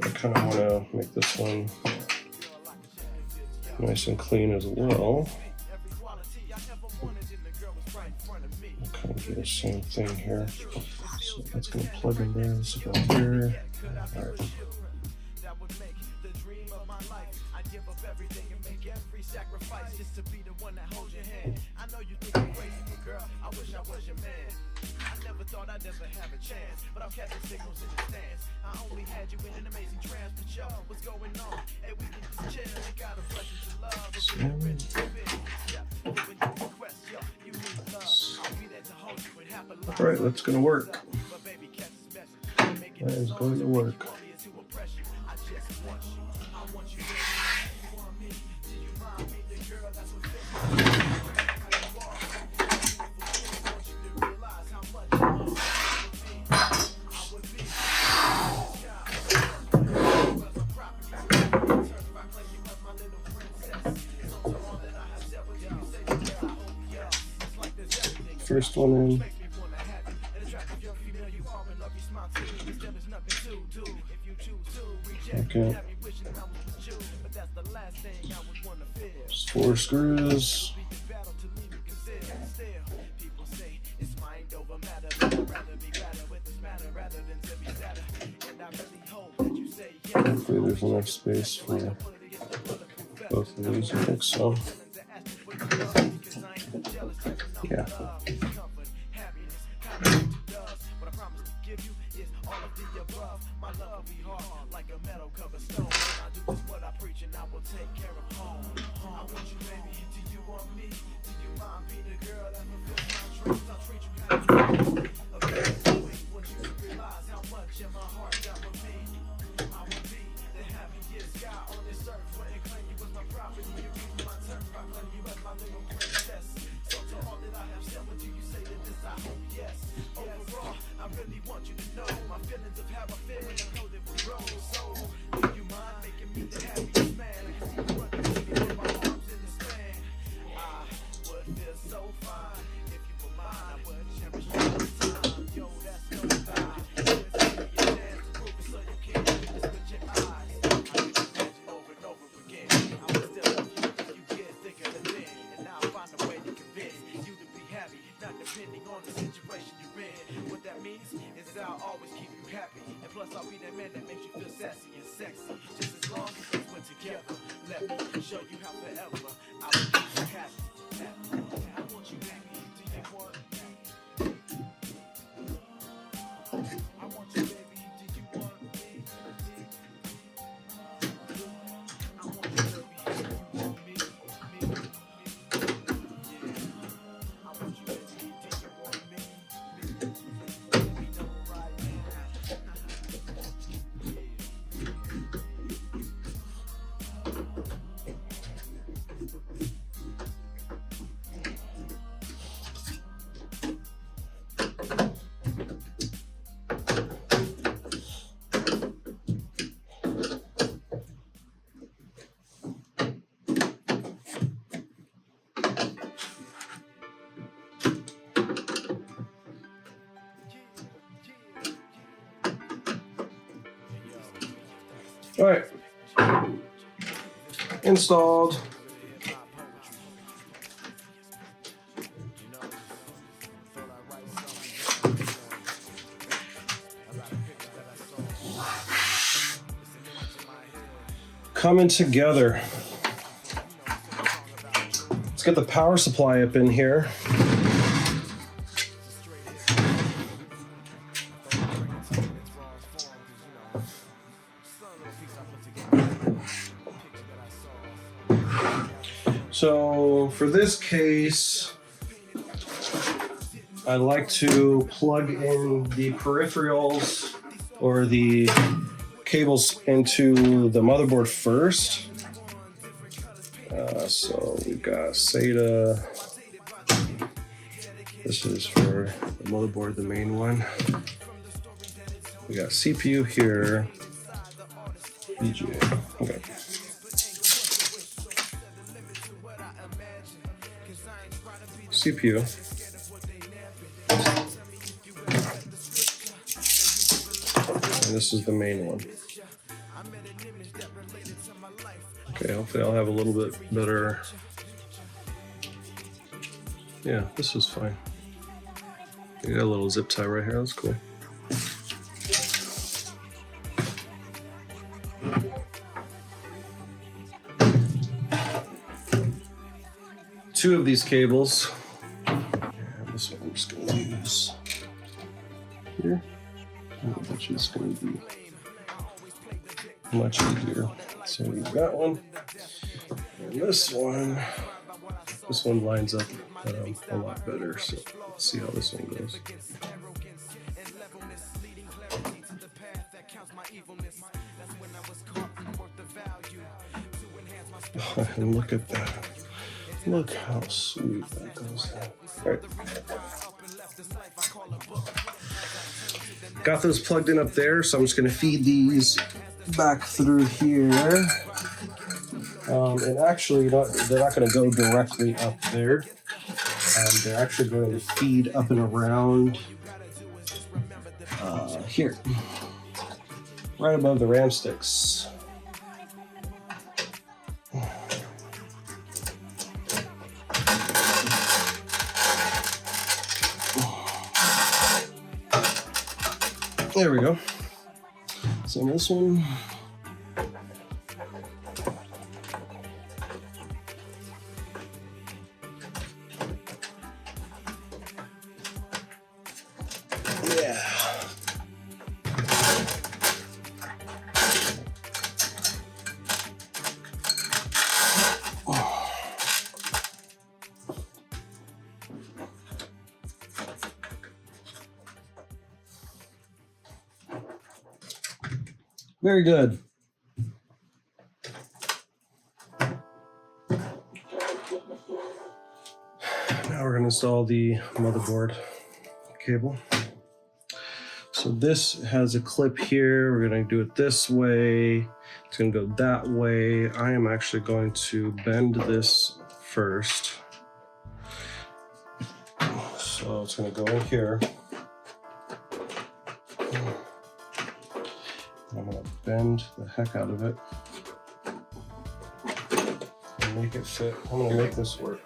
I kind of wanna make this one nice and clean as well. I'll kind of do the same thing here. So that's going to plug in there. This will go here. All right. I'd never have a chance, but I'm catching signals in the stands. I only had you in an amazing trance, but yo, what's going on? Hey, we can just chill and got a blessing to love. But we rich to when you request, yo, you need love. I'll be there to hold you and have a love. All right, that's going to work. That is going to work. I just want you. I want you. You want me? Do you mind me? The girl that's what fits. First one in. Okay. Just 4 screws. Hopefully there's enough space for both of these. I think so. Yeah. I'll always keep you happy. And plus I'll be that man that makes you feel sassy and sexy. Just as long as we put together. Let me show you how forever I will keep you happy. I want you baby. Do you want me? I want you baby. Do you want me? I want you baby. Do you want me? I want you baby. Do you want me? Let me know right now. All right, installed. Coming together. Let's get the power supply up in here. So for this case, I like to plug in the peripherals or the cables into the motherboard first. So we've got SATA. This is for the motherboard, the main one. We got CPU here. VGA. Okay. CPU. And this is the main one. Okay, hopefully I'll have a little bit better. Yeah, this is fine. You got a little zip tie right here, that's cool. Two of these cables. And this one I'm just going to use here, which is going to be much easier. So we've got one, and this one lines up a lot better. So let's see how this one goes. Oh, and look at that. Look how sweet that goes. All right. Got those plugged in up there, so I'm just going to feed these back through here. And actually, you know, they're not going to go directly up there. They're actually going to feed up and around here, right above the RAM sticks. There we go. Same this one. Yeah. Very good. Now we're going to install the motherboard cable. So this has a clip here. We're going to do it this way. It's going to go that way. I am actually going to bend this first. So it's going to go in here. I'm going to bend the heck out of it and make it fit. I'm going to make this work.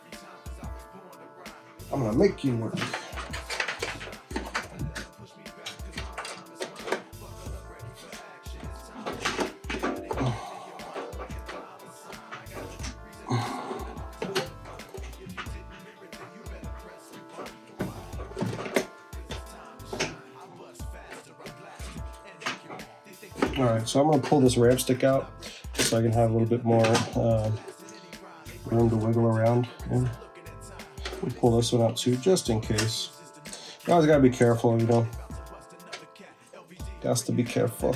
I'm going to make you work. All right, so I'm gonna pull this ramp stick out so I can have a little bit more room to wiggle around. And we'll pull this one out too, just in case. You always gotta be careful, you know. Got to be careful.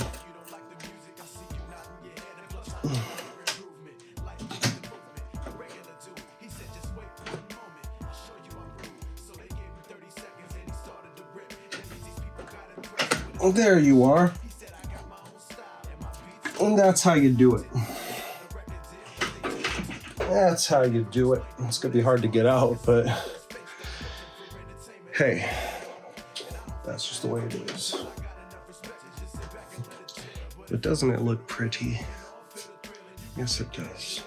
There you are. And that's how you do it. That's how you do it. It's gonna be hard to get out, but hey, that's just the way it is. But doesn't it look pretty? Yes, it does.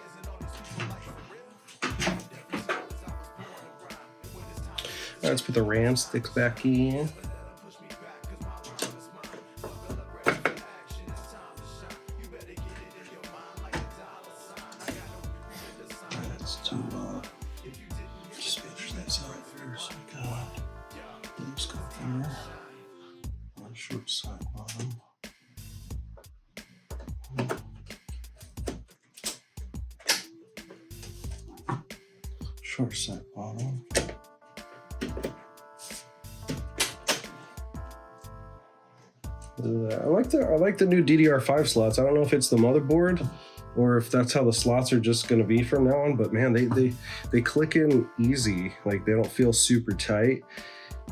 Let's put the RAM sticks back in. Just finish this out here. So we got this cover on short side bottom. Short side bottom. I like the new DDR5 slots. I don't know if it's the motherboard or if that's how the slots are just going to be from now on, but man, they click in easy. Like they don't feel super tight,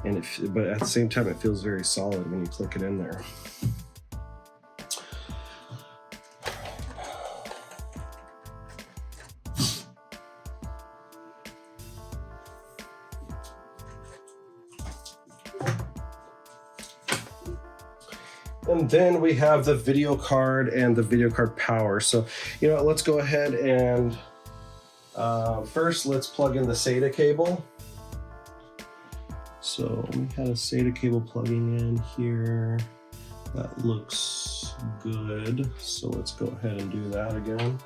and but at the same time it feels very solid when you click it in there. And then we have the video card and the video card power. So, you know, let's go ahead and first let's plug in the SATA cable. So we had a SATA cable plugging in here. That looks good. So let's go ahead and do that again.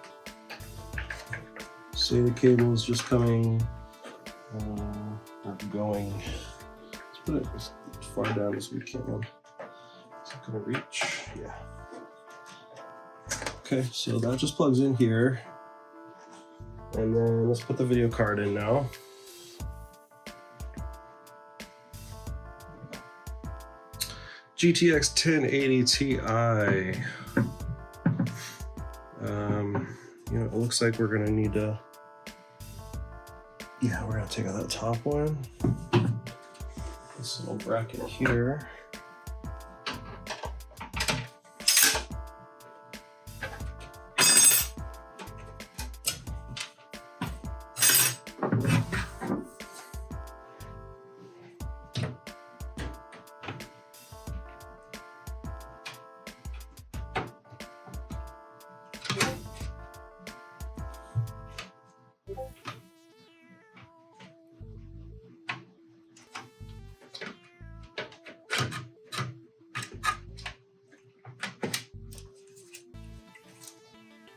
SATA cable is just coming, or going. Let's put it as far down as we can. Is it gonna reach? Yeah. Okay, so that just plugs in here. And then let's put the video card in now. GTX 1080 Ti. You know, it looks like we're gonna need to, yeah, we're gonna take out that top one. This little bracket here.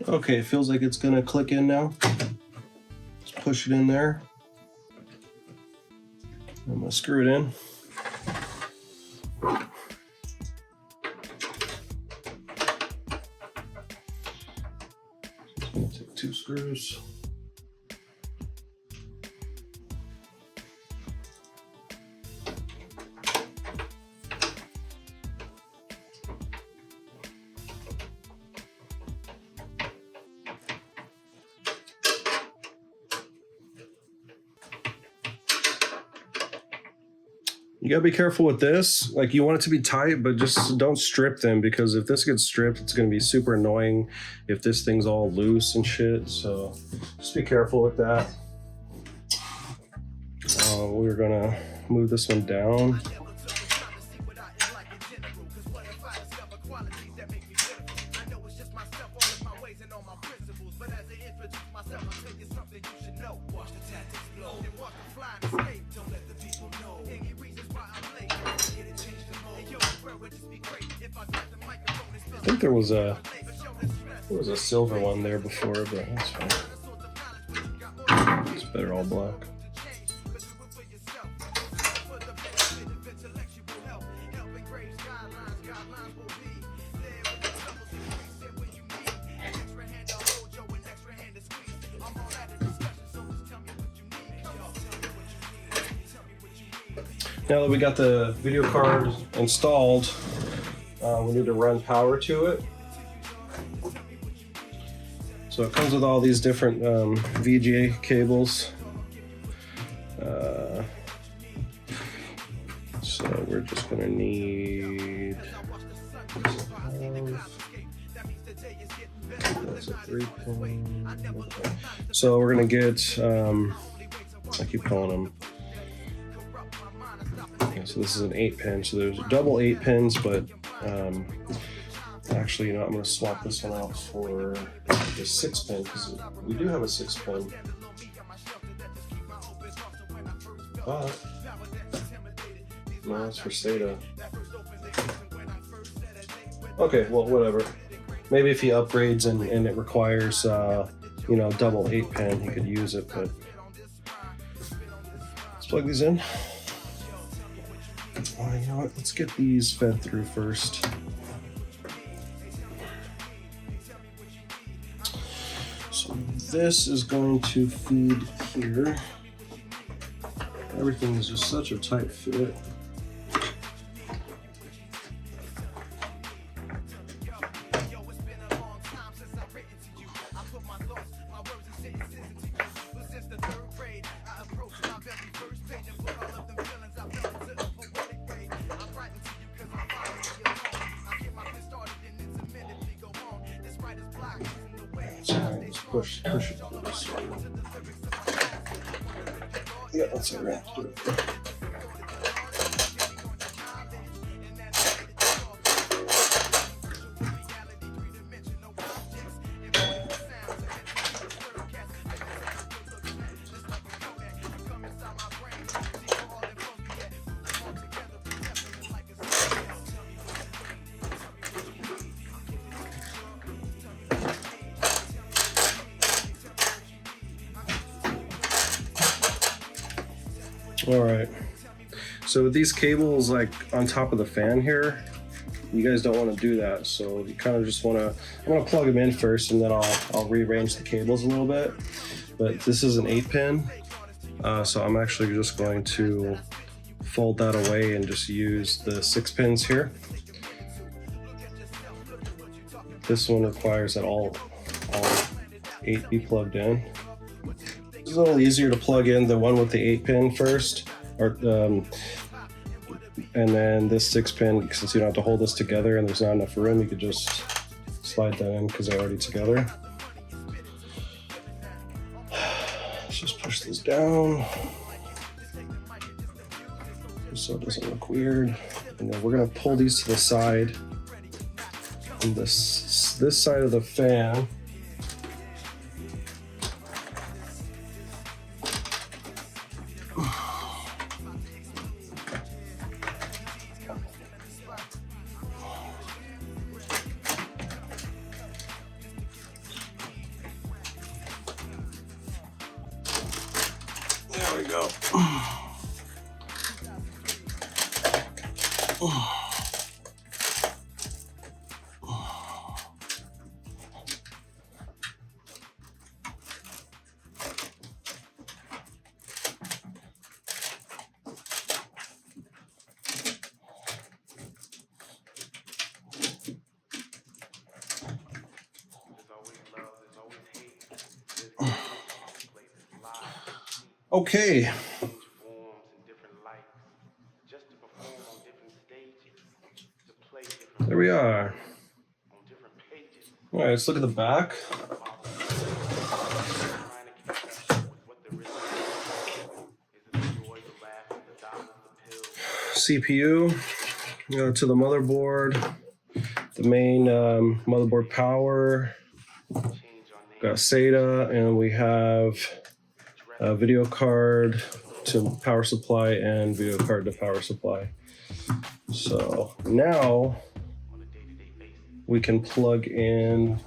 Okay, it feels like it's gonna click in now. Let's push it in there. I'm gonna screw it in. I'm gonna take 2 screws. You gotta be careful with this. Like, you want it to be tight, but just don't strip them, because if this gets stripped, it's gonna be super annoying if this thing's all loose and shit. So just be careful with that. We're gonna move this one down. I think there was a silver one there before, but that's fine. It's better all black. Now that we got the video card installed, we need to run power to it. So it comes with all these different VGA cables. So we're just gonna need, that's a 3-pin. So we're gonna get, I keep calling them. Okay, so this is an 8-pin. So there's double 8 pins, but actually, you know, I'm gonna swap this one out for the 6-pin because we do have a 6-pin. But no, it's for SATA. Okay, well, whatever. Maybe if he upgrades and it requires, you know, double 8-pin, he could use it. But let's plug these in. You know what? Let's get these fed through first. So this is going to feed here. Everything is just such a tight fit. Push it through this way. Yeah, that's all right. Do it. All right, so with these cables like on top of the fan here, you guys don't want to do that. So you kind of just want to, I'm going to plug them in first and then I'll rearrange the cables a little bit. But this is an 8-pin, so I'm actually just going to fold that away and just use the 6 pins here. This one requires that all 8 be plugged in. It's a little easier to plug in the one with the 8-pin first, or and then this 6-pin, since you don't have to hold this together and there's not enough room, you could just slide that in because they're already together. Let's just push this down just so it doesn't look weird. And then we're gonna pull these to the side. And this side of the fan, there we go. Okay. There we are. All right, let's look at the back. CPU, to the motherboard, the main motherboard power, got SATA, and we have a video card to power supply and video card to power supply. So now we can plug in,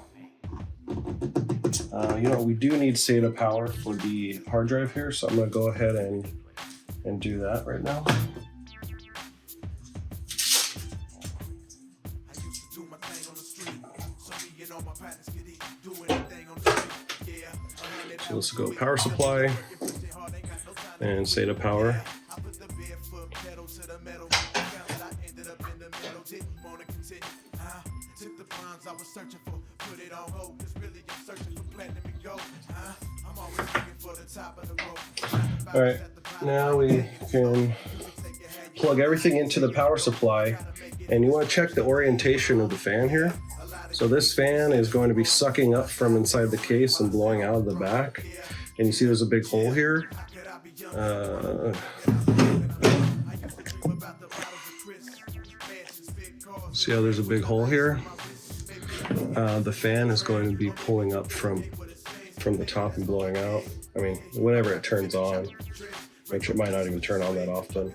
we do need SATA power for the hard drive here, so I'm gonna go ahead and do that right now. So let's go power supply and SATA power. I was searching for. Put it on hold, 'cause really I'm searching for platinum and gold. I'm always looking for the top of the road. All right, now we can plug everything into the power supply, and you want to check the orientation of the fan here. So this fan is going to be sucking up from inside the case and blowing out of the back. And you see there's a big hole here. See how there's a big hole here? The fan is going to be pulling up from the top and blowing out. I mean, whenever it turns on, which it might not even turn on that often.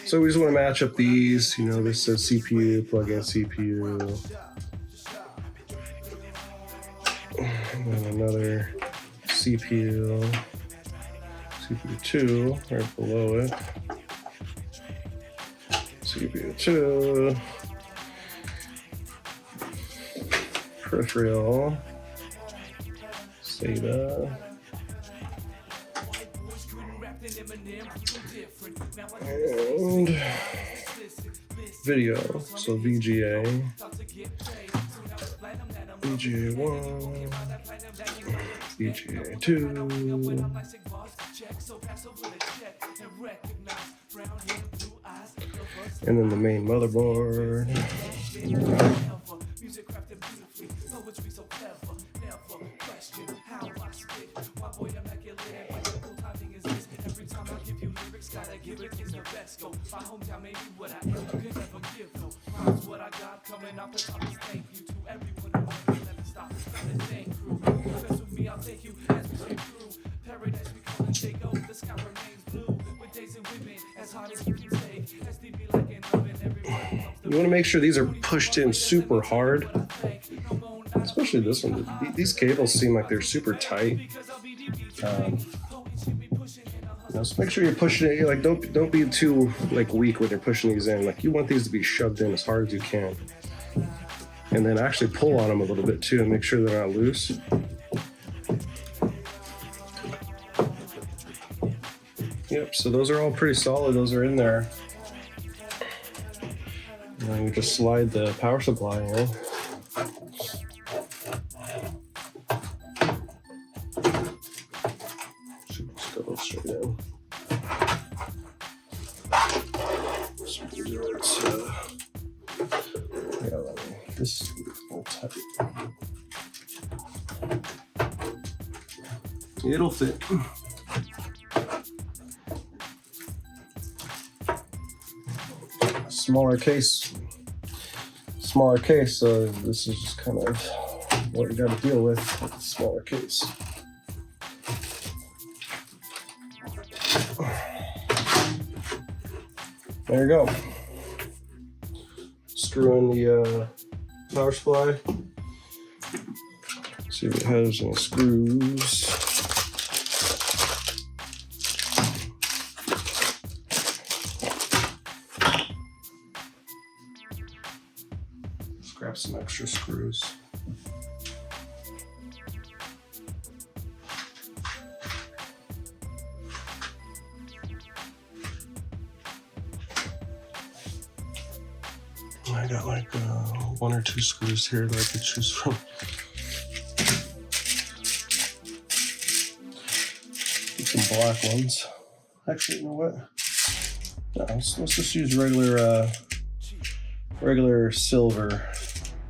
So we just want to match up these. You know, this says CPU, plug in CPU. And then another CPU, CPU 2 right below it. CPU 2. Peripheral. SATA. And video, so VGA, VGA1, VGA2, and then the main motherboard. You want to make sure these are pushed in super hard, especially this one. These cables seem like they're super tight. So make sure you're pushing it. Like don't be too like weak when you're pushing these in. Like you want these to be shoved in as hard as you can, and then actually pull on them a little bit too, and make sure they're not loose. Yep. So those are all pretty solid. Those are in there. And then we just slide the power supply in. Should just go straight in. So this is a little tight. It'll fit. Smaller case, so this is just kind of what you got to deal with a smaller case. There you go. Screw in the power supply. See if it has any screws. Grab some extra screws. I got like 1 or 2 screws here that I could choose from. Get some black ones. Actually, you know what? No, let's just use regular silver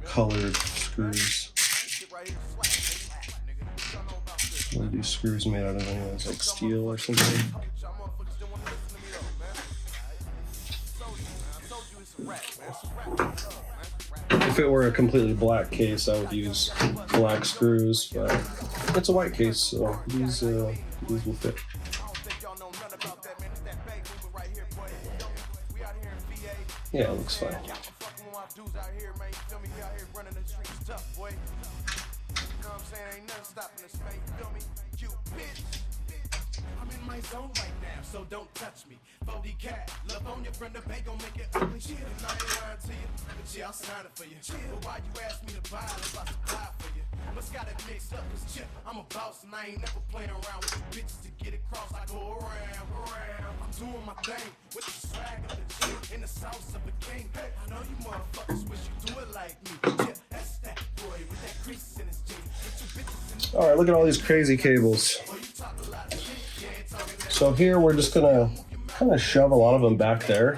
colored screws. What are these screws made out of? Anyways, like steel or something. If it were a completely black case, I would use black screws, but it's a white case, so these will fit. Yeah, it looks fine. I'm in my zone right now, so don't touch me. 40 cat, love on you from the bank, gon' make it ugly. Shit, and I ain't lying to you, but yeah, I'll sign it for you. But why you ask me to buy it if I supply for you? Must got it mixed up, cause chip, I'm a boss and I ain't never playing around with you bitches to get it crossed. I go around. I'm doing my thing with the swag of the gym and the sauce of a king. Hey, I know you motherfuckers wish you do it like me. Yeah, that's that boy with that crease in his jeans. With two bitches in the All right, look at all these crazy cables. So here we're just gonna kind of shove a lot of them back there.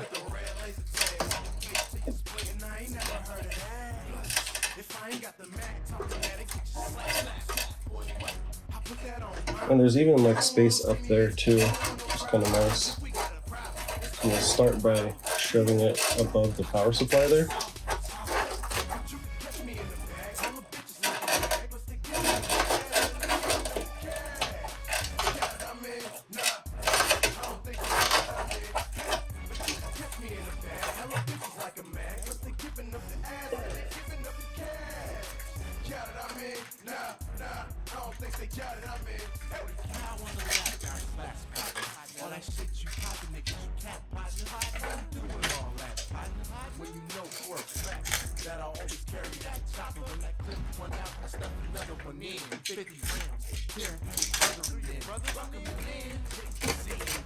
And there's even like space up there too, which is kind of nice. So we'll start by shoving it above the power supply there.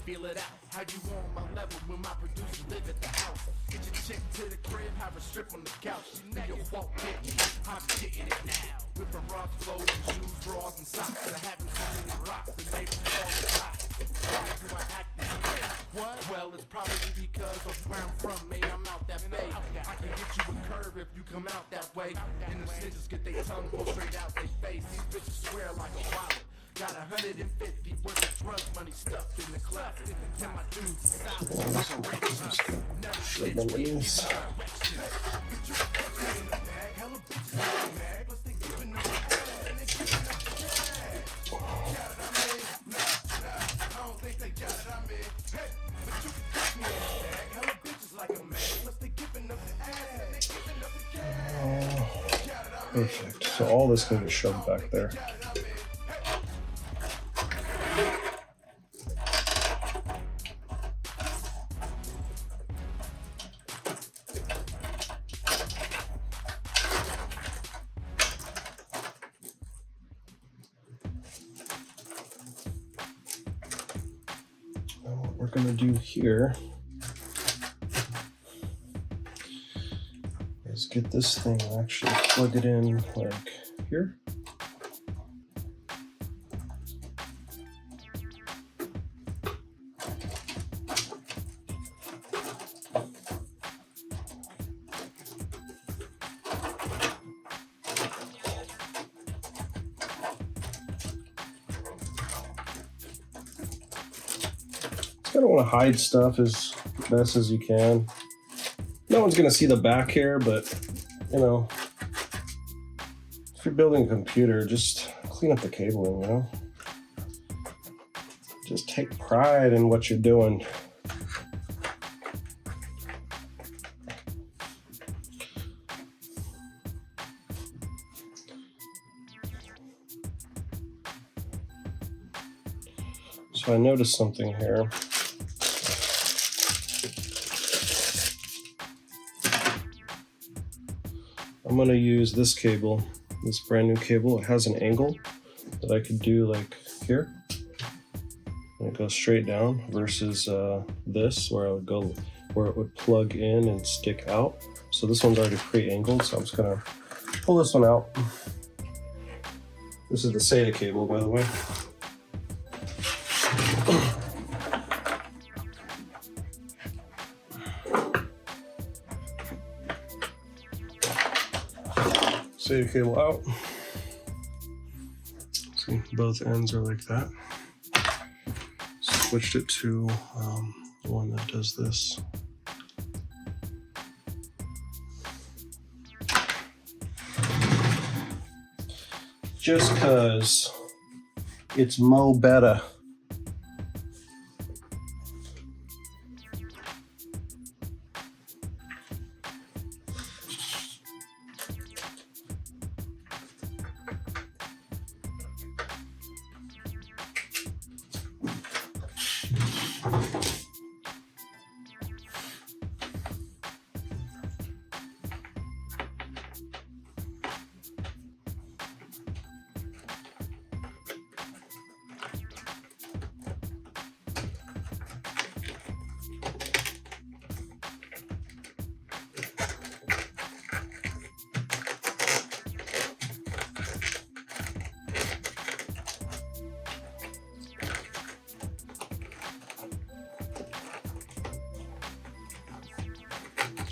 Feel it out, how you on my level when my producer live at the house. Get your chick to the crib, have her strip on the couch. She know you won't get me, I'm getting it now. Whipping rocks, clothes, and shoes, drawers, and socks. And having so many rocks, and they don't all the time. Why do I act this way? What? Well, it's probably because of where I'm from, man. I'm out that way. I can get you a curve if you come out that way. And the snitches get their tongue pulled straight out their face. These bitches swear like a wallet. Got 150 worth of drug money stuffed in the closet. And my dudes Shove them in these. Perfect. So all this can get shoved back there. What we're going to do here is get this thing and actually plug it in like here. You kind of want to hide stuff as best as you can. No one's going to see the back here, but you know, if you're building a computer, just clean up the cabling, you know? Just take pride in what you're doing. So I noticed something here. I'm gonna use this cable, this brand new cable. It has an angle that I could do like here. And it goes straight down versus this where I would go, where it would plug in and stick out. So this one's already pre-angled, so I'm just gonna pull this one out. This is the SATA cable, by the way. SATA cable out. See, both ends are like that. Switched it to the one that does this. Just cause it's mo better.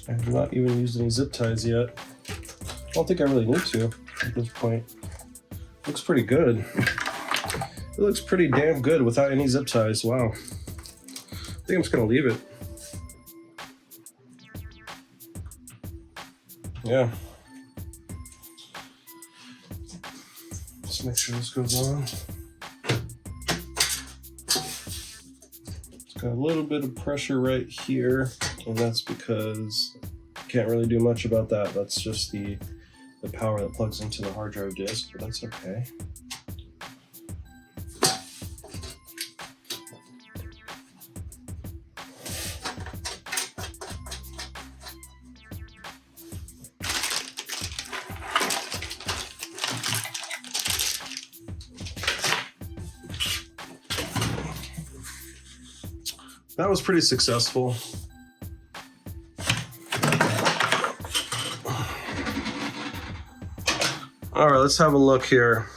I have not even used any zip ties yet. I don't think I really need to at this point. Looks pretty good. It looks pretty damn good without any zip ties. Wow. I think I'm just gonna leave it. Yeah. Just make sure this goes on. It's got a little bit of pressure right here, and that's because I can't really do much about that. That's just the power that plugs into the hard drive disk, but that's okay. That was pretty successful. All right, let's have a look here.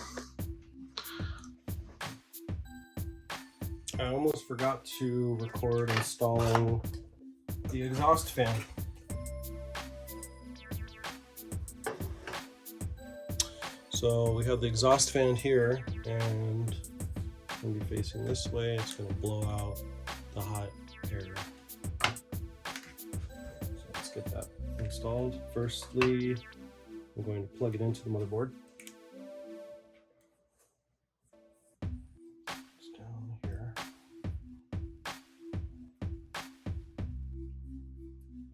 I almost forgot to record installing the exhaust fan. So we have the exhaust fan here, and it's going to be facing this way. It's going to blow out the hot air. So let's get that installed. Firstly, I'm going to plug it into the motherboard. It's down here.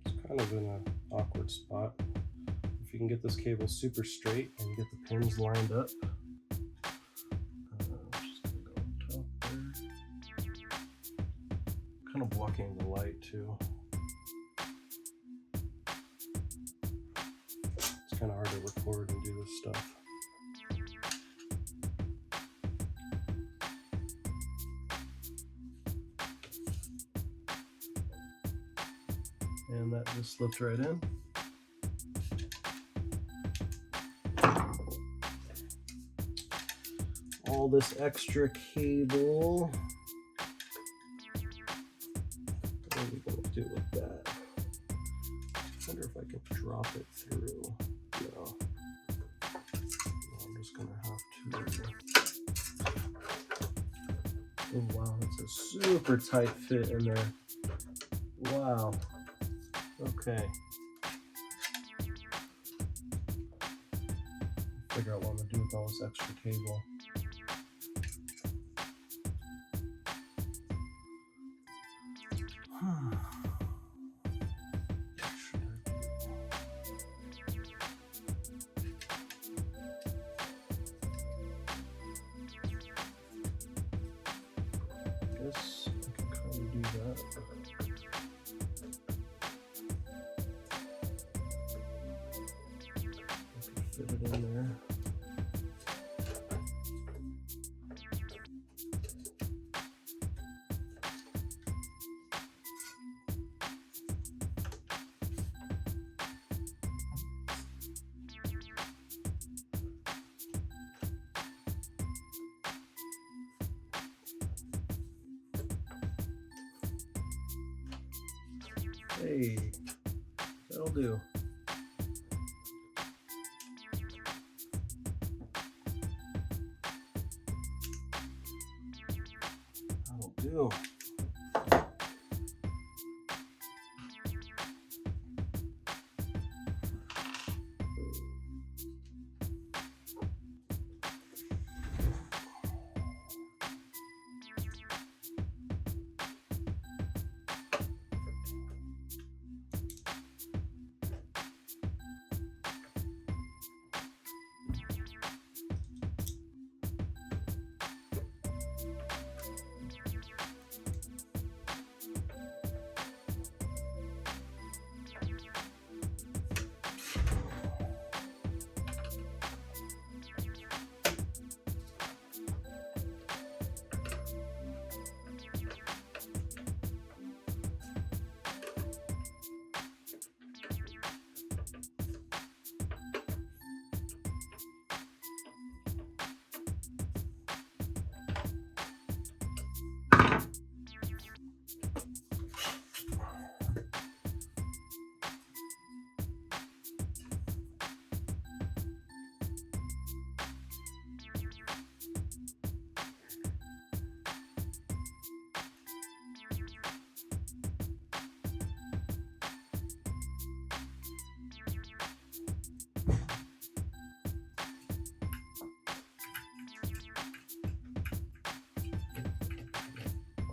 It's kind of in an awkward spot. If you can get this cable super straight and get the pins lined up. Just gonna go on top there. Kind of blocking the light too. It's kind of hard to record and do this stuff. And that just slipped right in. All this extra cable. What are we gonna do with that? I wonder if I can drop it through. No. I'm just gonna have to. Oh wow, that's a super tight fit in there. Wow. Okay. Figure out what I'm gonna do with all this extra cable. Guess I can kind of do that. I can fit it in there. Hey, that'll do. That'll do.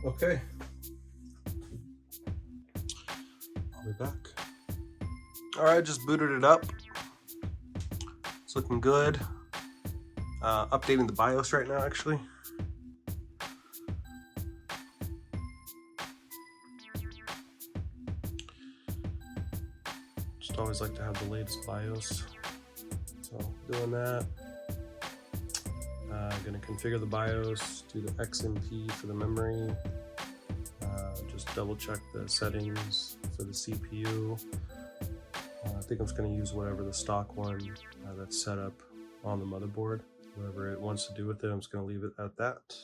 Okay. I'll be back. All right, just booted it up. It's looking good. Updating the BIOS right now, actually. Just always like to have the latest BIOS. So doing that. Gonna configure the BIOS, do the XMP for the memory. Just double check the settings for the CPU. I think I'm just gonna use whatever the stock one that's set up on the motherboard. Whatever it wants to do with it, I'm just gonna leave it at that.